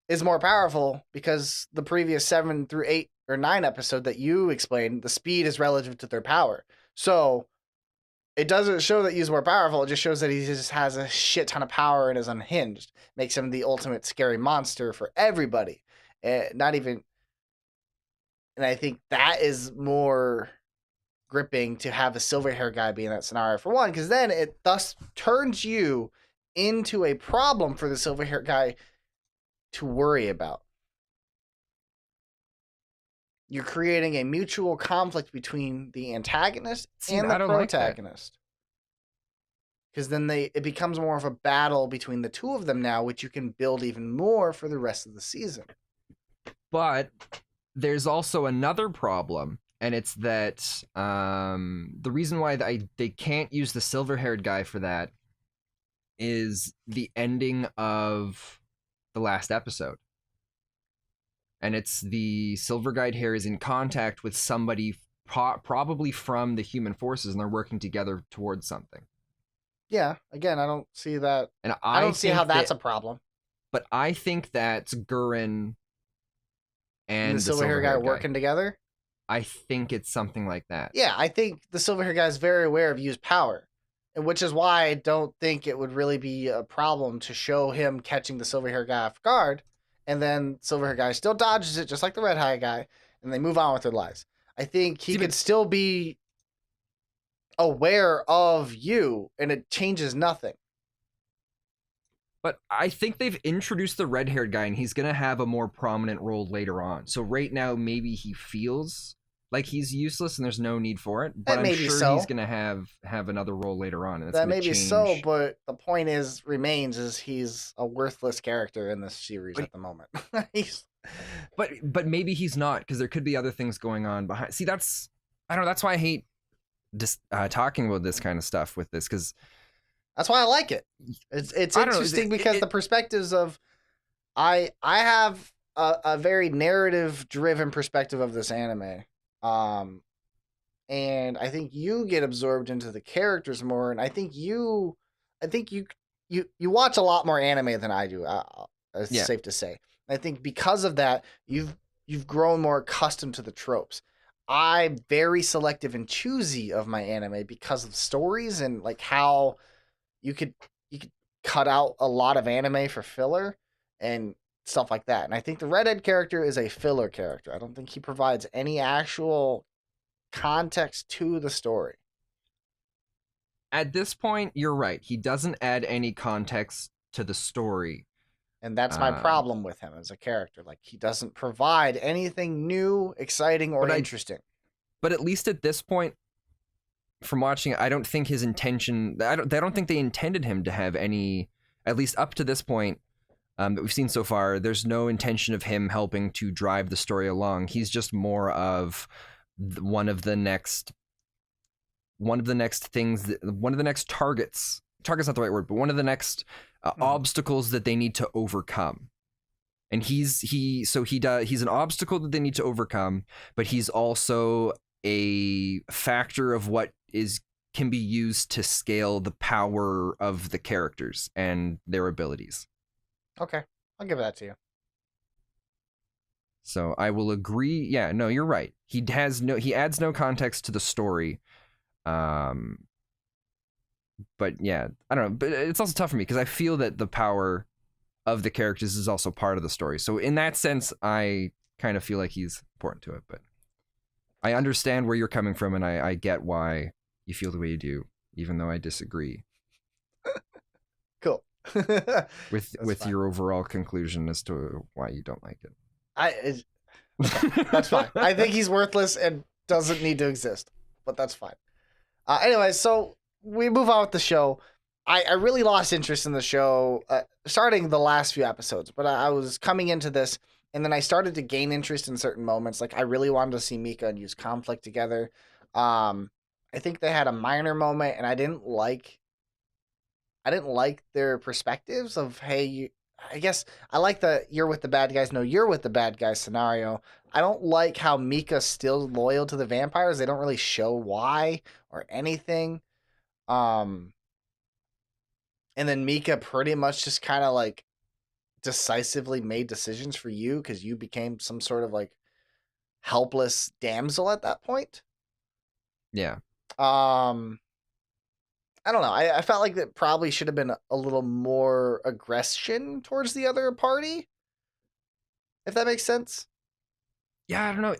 is more powerful, because the previous 7 through 8 or 9 episode that you explained, the speed is relative to their power. So it doesn't show that he's more powerful. It just shows that he just has a shit ton of power and is unhinged. Makes him the ultimate scary monster for everybody. And I think that is more gripping to have a silver hair guy be in that scenario, for one, because then it thus turns you into a problem for the silver hair guy to worry about. You're creating a mutual conflict between the antagonist and the protagonist. Because then it becomes more of a battle between the two of them now, which you can build even more for the rest of the season. But there's also another problem, and it's that the reason why they can't use the silver-haired guy for that is the ending of the last episode. And it's the silver-guide hair is in contact with somebody probably from the human forces, and they're working together towards something. Yeah, again, I don't see that. And I don't see how think that's that, a problem. but I think that's Gurren And the and the silver hair guy silver-haired guy. working together. I think it's something like that. Yeah, I think the silver hair guy is very aware of Yu's power, and which is why I don't think it would really be a problem to show him catching the silver hair guy off guard, and then silver hair guy still dodges it just like the red hair guy, and they move on with their lives. I think he could still be aware of you, and it changes nothing. But I think they've introduced the red-haired guy, and he's gonna have a more prominent role later on. So right now, maybe he feels like he's useless, and there's no need for it. But I'm sure he's gonna have another role later on, and that may be so. But the point remains he's a worthless character in this series at the moment. But maybe he's not, because there could be other things going on behind. See, I don't know. That's why I hate just talking about this kind of stuff with this, because that's why I like it. It's interesting because the perspectives of I have a very narrative driven perspective of this anime. And I think you get absorbed into the characters more, and I think you watch a lot more anime than I do. It's safe to say. I think because of that, you've grown more accustomed to the tropes. I'm very selective and choosy of my anime because of stories and like how you could cut out a lot of anime for filler and stuff like that. And I think the redhead character is a filler character. I don't think he provides any actual context to the story. At this point, you're right. He doesn't add any context to the story. And that's my problem with him as a character. Like, he doesn't provide anything new, exciting, or interesting. But at least at this point, from watching it, I don't think his intention... I don't think they intended him to have any... At least up to this point that we've seen so far, there's no intention of him helping to drive the story along. He's just more of one of the next targets. Target's not the right word, but one of the next obstacles that they need to overcome. And he's an obstacle that they need to overcome, but he's also a factor of what can be used to scale the power of the characters and their abilities. Okay, I'll give that to you. So I will agree. Yeah, no, you're right. He adds no context to the story. But yeah, I don't know. But it's also tough for me because I feel that the power of the characters is also part of the story. So in that sense, I kind of feel like he's important to it. But I understand where you're coming from, and I get why you feel the way you do, even though I disagree. Cool. with your overall conclusion as to why you don't like it. That's fine. I think he's worthless and doesn't need to exist, but that's fine. Anyway, so we move on with the show. I really lost interest in the show starting the last few episodes, but I was coming into this, and then I started to gain interest in certain moments. Like, I really wanted to see Mika and Yu's conflict together. I think they had a minor moment, and I didn't like their perspectives of, hey, I guess I like the you're with the bad guys, no, you're with the bad guys scenario. I don't like how Mika's still loyal to the vampires. They don't really show why or anything. And then Mika pretty much just kind of like decisively made decisions for you because you became some sort of like helpless damsel at that point. Yeah. I don't know. I felt like that probably should have been a little more aggression towards the other party, if that makes sense. Yeah, I don't know.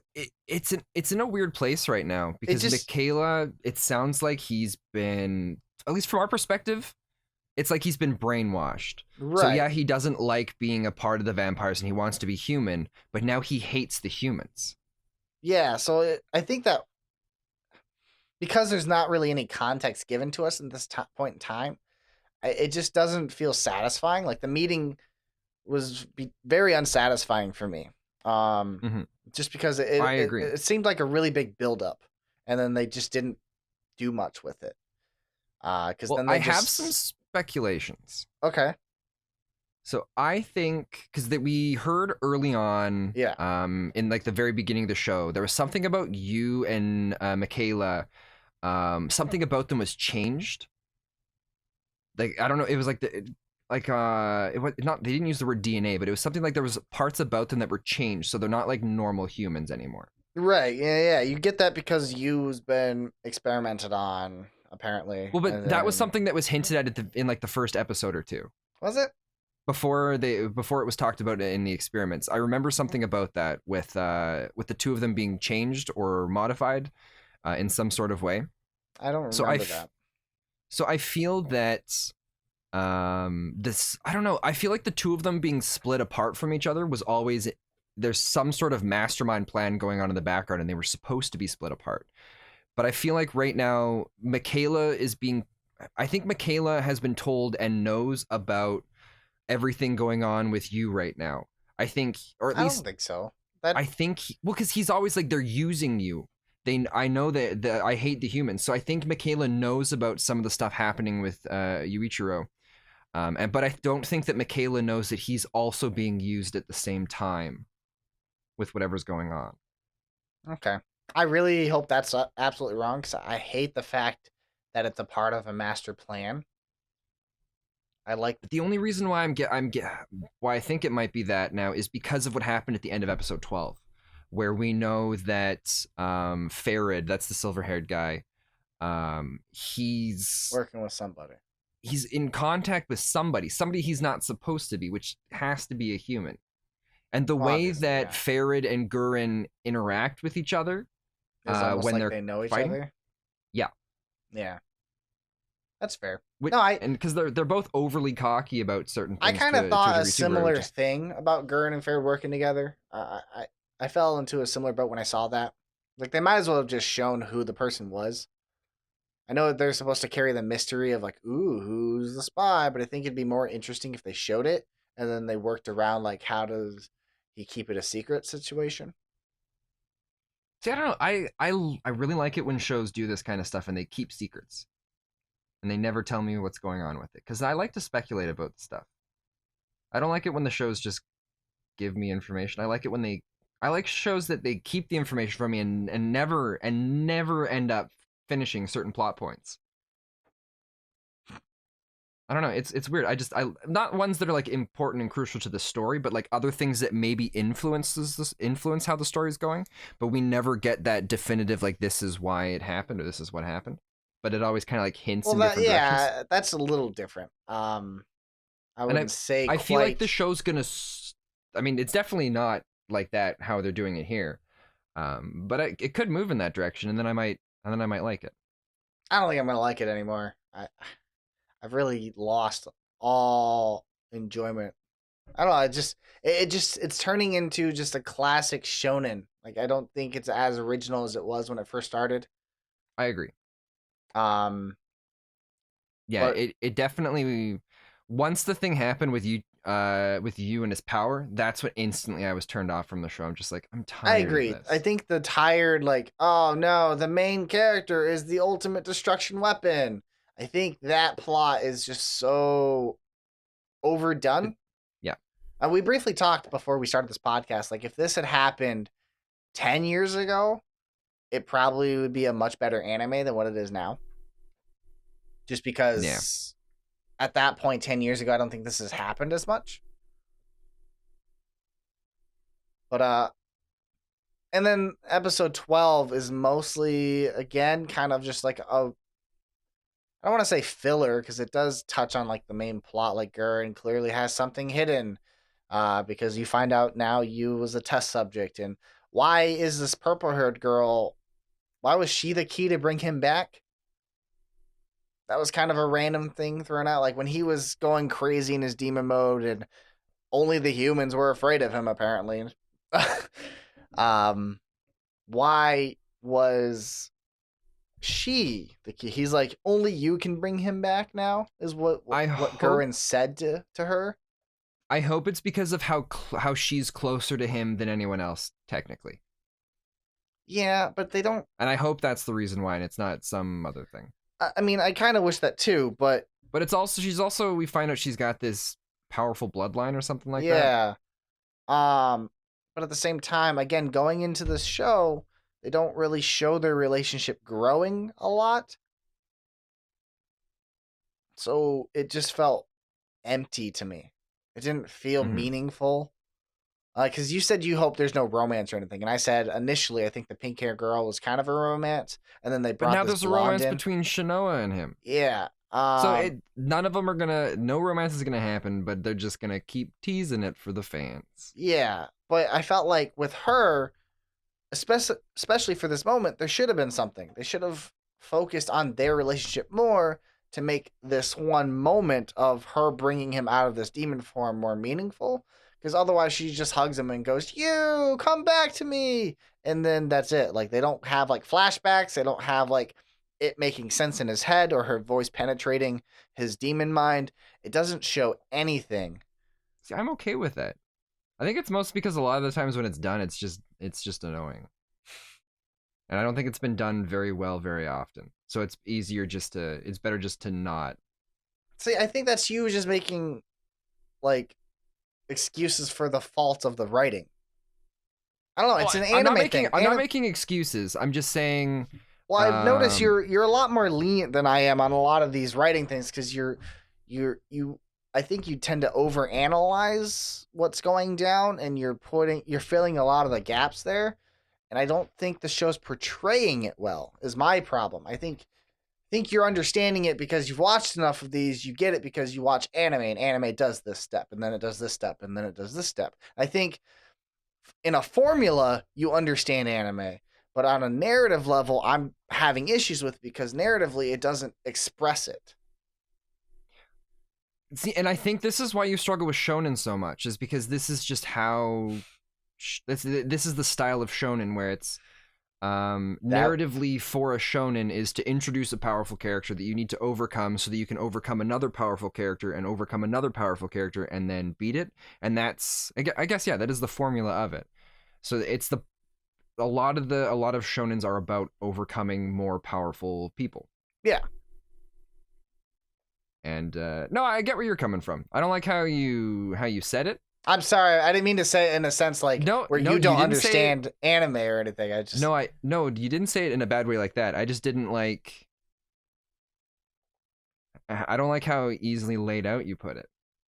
It's in a weird place right now because Michaela, it sounds like he's been, at least from our perspective, it's like he's been brainwashed. Right. So yeah, he doesn't like being a part of the vampires and he wants to be human, but now he hates the humans. Yeah, so I think that because there's not really any context given to us in this point in time, it just doesn't feel satisfying. Like, the meeting was very unsatisfying for me. Just because it seemed like a really big buildup, and then they just didn't do much with it. Because then I have some speculations. Okay. So I think because we heard early on, in like the very beginning of the show, there was something about you and Michaela. Something about them was changed. like I don't know, it was like it was not, they didn't use the word DNA, but it was something like there was parts about them that were changed, so they're not like normal humans anymore. Right. Yeah. You get that because you's been experimented on, apparently. Well, but And that was then something that was hinted at in like the first episode or two. was it? Before it was talked about in the experiments. I remember something about that with the two of them being changed or modified in some sort of way. I don't So remember that. So I feel that this, I don't know, I feel like the two of them being split apart from each other was always, there's some sort of mastermind plan going on in the background, and they were supposed to be split apart. But I feel like right now I think Michaela has been told and knows about everything going on with you right now. I think, or at I least don't think so. I think, well, because he's always like, they're using you. I know that I hate the humans, so I think Michaela knows about some of the stuff happening with Yuichiro, but I don't think that Michaela knows that he's also being used at the same time with whatever's going on. Okay. I really hope that's absolutely wrong, because I hate the fact that it's a part of a master plan. I like the only reason why why I think it might be that now is because of what happened at the end of episode 12, where we know that Farid, that's the silver-haired guy, he's working with somebody. He's in contact with somebody he's not supposed to be, which has to be a human. And the way that Farid and Gurren interact with each other when like they know each fighting? other. Yeah, that's fair. And because they're both overly cocky about certain things. I kind of thought a similar thing about Gurren and Farid working together. I fell into a similar boat when I saw that. Like, they might as well have just shown who the person was. I know that they're supposed to carry the mystery of like, ooh, who's the spy? But I think it'd be more interesting if they showed it and then they worked around like, how does he keep it a secret situation? See, I don't know. I really like it when shows do this kind of stuff and they keep secrets, and they never tell me what's going on with it, because I like to speculate about the stuff. I don't like it when the shows just give me information. I like shows that they keep the information from me and never end up finishing certain plot points. I don't know. It's weird. I not ones that are like important and crucial to the story, but like other things that maybe influence how the story is going. But we never get that definitive, like, this is why it happened or this is what happened. But it always kind of like hints in different directions. That's a little different. I wouldn't say. I feel like the show's gonna. I mean, it's definitely not like that how they're doing it here. But it could move in that direction, and then I might like it. I don't think I'm gonna like it anymore. I've really lost all enjoyment. I don't know. It's turning into just a classic shonen. Like, I don't think it's as original as it was when it first started. I agree. Yeah, it definitely, once the thing happened with you and his power, that's what instantly I was turned off from the show. I'm just like, I'm tired. I agree. Of this. I think the tired, like, oh no, the main character is the ultimate destruction weapon. I think that plot is just so overdone. Yeah. We briefly talked before we started this podcast, like, if this had happened 10 years ago, it probably would be a much better anime than what it is now. Just because at that point, 10 years ago, I don't think this has happened as much. But, and then episode 12 is mostly, again, kind of just like I don't want to say filler, because it does touch on like the main plot. Like, Gurren clearly has something hidden, because you find out now you was a test subject, and why is this purple-haired girl? Why was she the key to bring him back? That was kind of a random thing thrown out. Like, when he was going crazy in his demon mode, and only the humans were afraid of him, apparently. Why was she the key? He's like, only you can bring him back now, is what Gurren said to her. I hope it's because of how she's closer to him than anyone else, technically. Yeah, but they don't. And I hope that's the reason why, and it's not some other thing. I mean, I kind of wish that too, but it's also, we find out she's got this powerful bloodline or something like that. Yeah. But at the same time, again, going into this show, they don't really show their relationship growing a lot. So it just felt empty to me. It didn't feel Mhm. meaningful. Because you said you hope there's no romance or anything, and I said initially I think the pink hair girl was kind of a romance, and then they But brought now this there's a blonde romance in. between Shanoa and him. Yeah. So none of them are gonna, no romance is gonna happen, but they're just gonna keep teasing it for the fans. Yeah, but I felt like with her, especially for this moment, there should have been something. They should have focused on their relationship more to make this one moment of her bringing him out of this demon form more meaningful. Because otherwise, she just hugs him and goes, "You come back to me," and then that's it. Like they don't have like flashbacks. They don't have like it making sense in his head or her voice penetrating his demon mind. It doesn't show anything. See, I'm okay with that. I think it's mostly because a lot of the times when it's done, it's just annoying, and I don't think it's been done very well very often. So it's better just to not. See, I think that's you just making like excuses for the fault of the writing. I don't know. It's an anime thing. I'm not making excuses. I'm just saying. Well, I've noticed Um, you're a lot more lenient than I am on a lot of these writing things because you. I think you tend to overanalyze what's going down, and you're filling a lot of the gaps there. And I don't think the show's portraying it well. Is my problem. I think you're understanding it because you've watched enough of these. You get it because you watch anime, and anime does this step, and then it does this step, and then it does this step. I think in a formula, you understand anime, but on a narrative level, I'm having issues with it because narratively, it doesn't express it. See, and I think this is why you struggle with shonen so much, is because this is just how this is the style of shonen where it's narratively for a shonen is to introduce a powerful character that you need to overcome so that you can overcome another powerful character and overcome another powerful character and then beat it. And that's, I guess, yeah, that is the formula of it. So it's a lot of shonens are about overcoming more powerful people. Yeah. And no, I get where you're coming from. I don't like how you said it. I'm sorry. I didn't mean to say it in a sense like where you don't understand anime or anything. I just no, you didn't say it in a bad way like that. I just didn't like. I don't like how easily laid out you put it.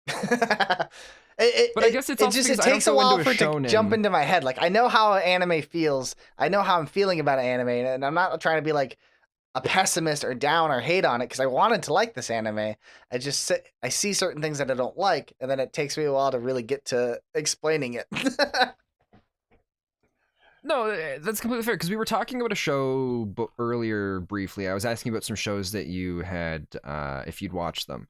But I guess it's also it takes a while for it to jump into my head. Like I know how anime feels. I know how I'm feeling about anime, and I'm not trying to be like a pessimist or down or hate on it because I wanted to like this anime. I see certain things that I don't like, and then it takes me a while to really get to explaining it. No, that's completely fair because we were talking about a show earlier briefly. I was asking about some shows that you had, if you'd watched them.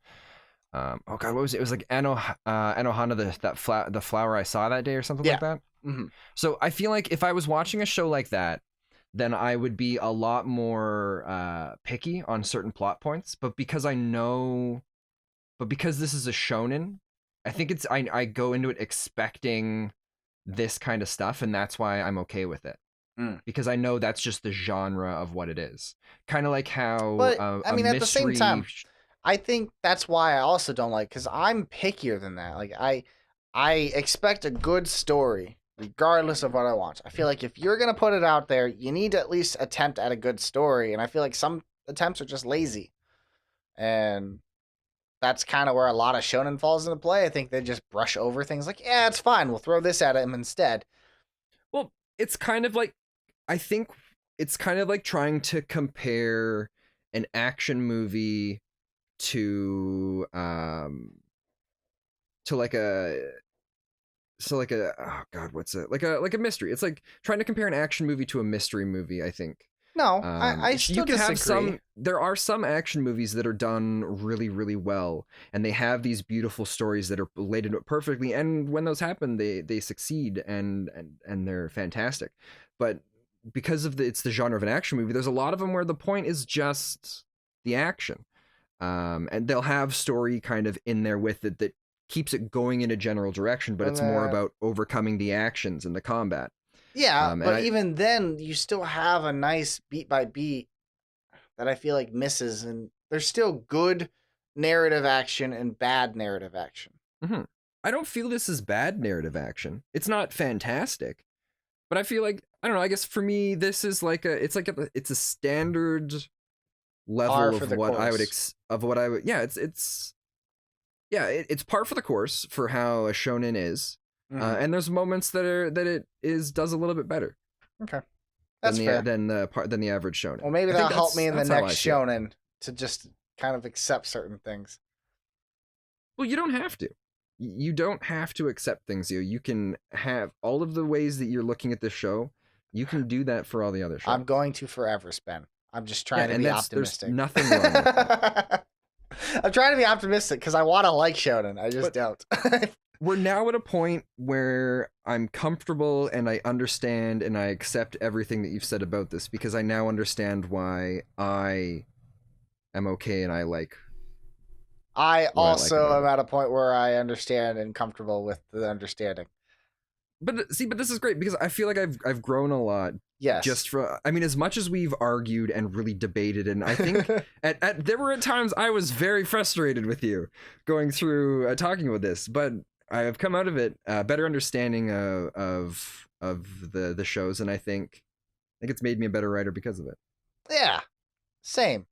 Oh God, what was it? It was like Anohana, the flower I saw that day or something like that. Mm-hmm. So I feel like if I was watching a show like that, then I would be a lot more picky on certain plot points. But because this is a shonen, I think I go into it expecting this kind of stuff, and that's why I'm okay with it. Because I know that's just the genre of what it is. Kind of like how but I mean, at the same time, I think that's why I also don't like, because I'm pickier than that. Like I expect a good story regardless of what I want. I feel like if you're gonna put it out there, you need to at least attempt at a good story, and I feel like some attempts are just lazy, and that's kind of where a lot of shonen falls into play. I think they just brush over things like, yeah, it's fine, we'll throw this at him instead. Well, it's kind of like, I think it's kind of like trying to compare an action movie to like a oh God, what's it, like a mystery. It's like trying to compare an action movie to a mystery movie, I think. No, I still you can disagree. There are some action movies that are done really, really well, and they have these beautiful stories that are laid into it perfectly. And when those happen, they succeed and they're fantastic. But because of it's the genre of an action movie, there's a lot of them where the point is just the action, and they'll have story kind of in there with it that keeps it going in a general direction, but it's more about overcoming the actions and the combat. Yeah, but even then, you still have a nice beat by beat that I feel like misses, and there's still good narrative action and bad narrative action. Mm-hmm. I don't feel this is bad narrative action. It's not fantastic, but I feel like, I don't know, I guess for me, this is like it's a standard level for of the what I would course. it's par for the course for how a shonen is. Mhm. And there's moments that does a little bit better Okay, that's fair. than the average shonen. Well, maybe I think that'll help me in the that's how I next see it. shonen to just kind of accept certain things. Well, you don't have to. You don't have to accept things. You can have all of the ways that you're looking at this show. You can do that for all the other shows. I'm going to forever spin. I'm just Yeah, trying to and be there's optimistic. nothing wrong with that. I'm trying to be optimistic because I want to like shonen. I just don't. We're now at a point where I'm comfortable and I understand and I accept everything that you've said about this because I now understand why I am okay and I like. I also about am it. at a point where I understand and comfortable with the understanding. But this is great because I feel like I've grown a lot. Yes. Just as much as we've argued and really debated, and I think there were at times I was very frustrated with you going through talking about this, but I have come out of it better understanding of the shows, and I think it's made me a better writer because of it. Yeah. Same.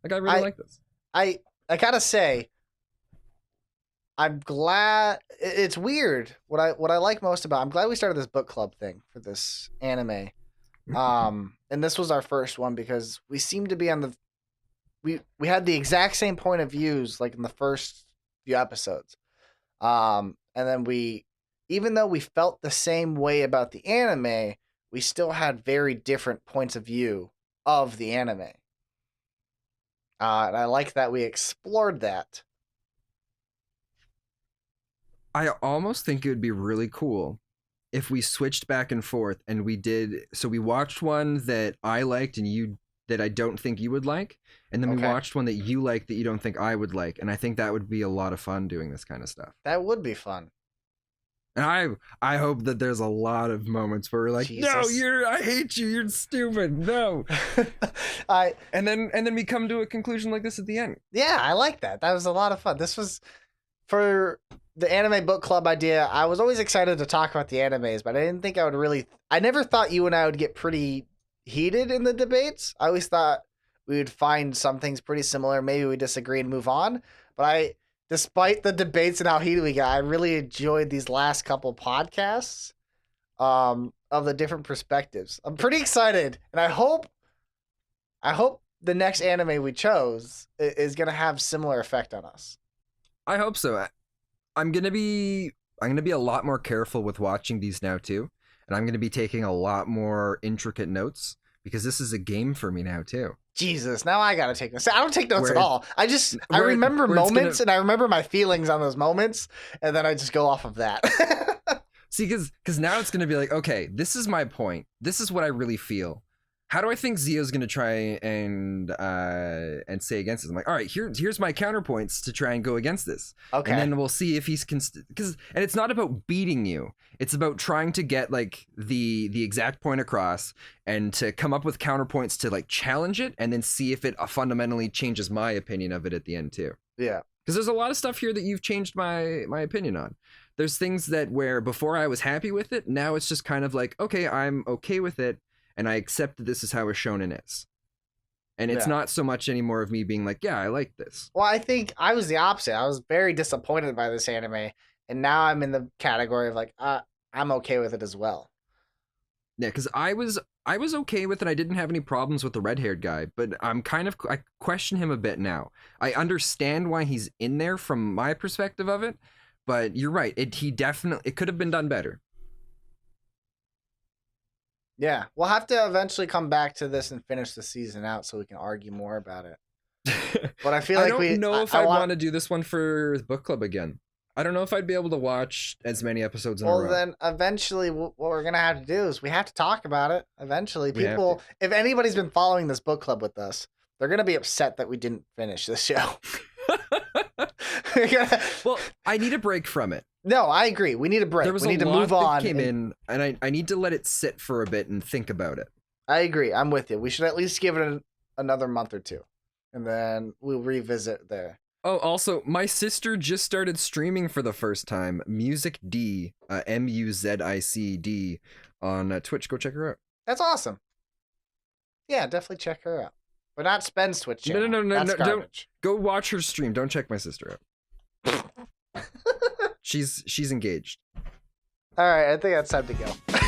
Like I really like this. I gotta say, I'm glad. It's weird. What I like most about. I'm glad we started this book club thing for this anime. And this was our first one because we seemed to be on the. We had the exact same point of views like in the first few episodes. And then even though we felt the same way about the anime, we still had very different points of view of the anime. And I like that we explored that. I almost think it would be really cool if we switched back and forth and we watched one that I liked and you that I don't think you would like, and then we watched one that you like that you don't think I would like, and I think that would be a lot of fun doing this kind of stuff. That would be fun. And I hope that there's a lot of moments where we're like, Jesus. No, I hate you, you're stupid, no. And then we come to a conclusion like this at the end. Yeah, I like that. That was a lot of fun. This was for the anime book club idea. I was always excited to talk about the animes, but I didn't think I would really. I never thought you and I would get pretty heated in the debates. I always thought we would find some things pretty similar. Maybe we disagree and move on. But despite the debates and how heated we got, I really enjoyed these last couple podcasts of the different perspectives. I'm pretty excited, and I hope the next anime we chose is going to have similar effect on us. I hope so. I'm gonna be a lot more careful with watching these now too, and I'm gonna be taking a lot more intricate notes because this is a game for me now too. Jesus, now I gotta take notes. I don't take notes at all. I remember moments and I remember my feelings on those moments, and then I just go off of that. See, because now it's gonna be like, okay, this is my point. This is what I really feel. How do I think Zio's gonna try and say against this? I'm like, all right, here's my counterpoints to try and go against this. Okay. And then we'll see if he's and it's not about beating you. It's about trying to get like the exact point across and to come up with counterpoints to like challenge it and then see if it fundamentally changes my opinion of it at the end too. Yeah. Because there's a lot of stuff here that you've changed my opinion on. There's things that where before I was happy with it, now it's just kind of like, okay, I'm okay with it. And I accept that this is how a shonen is. And it's not so much anymore of me being like, yeah, I like this. Well, I think I was the opposite. I was very disappointed by this anime. And now I'm in the category of like, I'm okay with it as well. Yeah, because I was okay with it. I didn't have any problems with the red-haired guy. But I question him a bit now. I understand why he's in there from my perspective of it. But you're right. It could have been done better. Yeah, we'll have to eventually come back to this and finish the season out so we can argue more about it. But I feel like I don't know if I want to do this one for book club again. I don't know if I'd be able to watch as many episodes in a row. Well, then eventually what we're going to have to do is we have to talk about it. Eventually, people, if anybody's been following this book club with us, they're going to be upset that we didn't finish this show. Well, I need a break from it. No, I agree. We need a break. We need to move on. Came in, and I need to let it sit for a bit and think about it. I agree. I'm with you. We should at least give it another month or two, and then we'll revisit there. Oh, also, my sister just started streaming for the first time. Music D, MUZICD, on Twitch. Go check her out. That's awesome. Yeah, definitely check her out. But not Spen's Twitch channel. No, That's don't garbage. go watch her stream. Don't check my sister out. She's engaged. All right, I think that's time to go.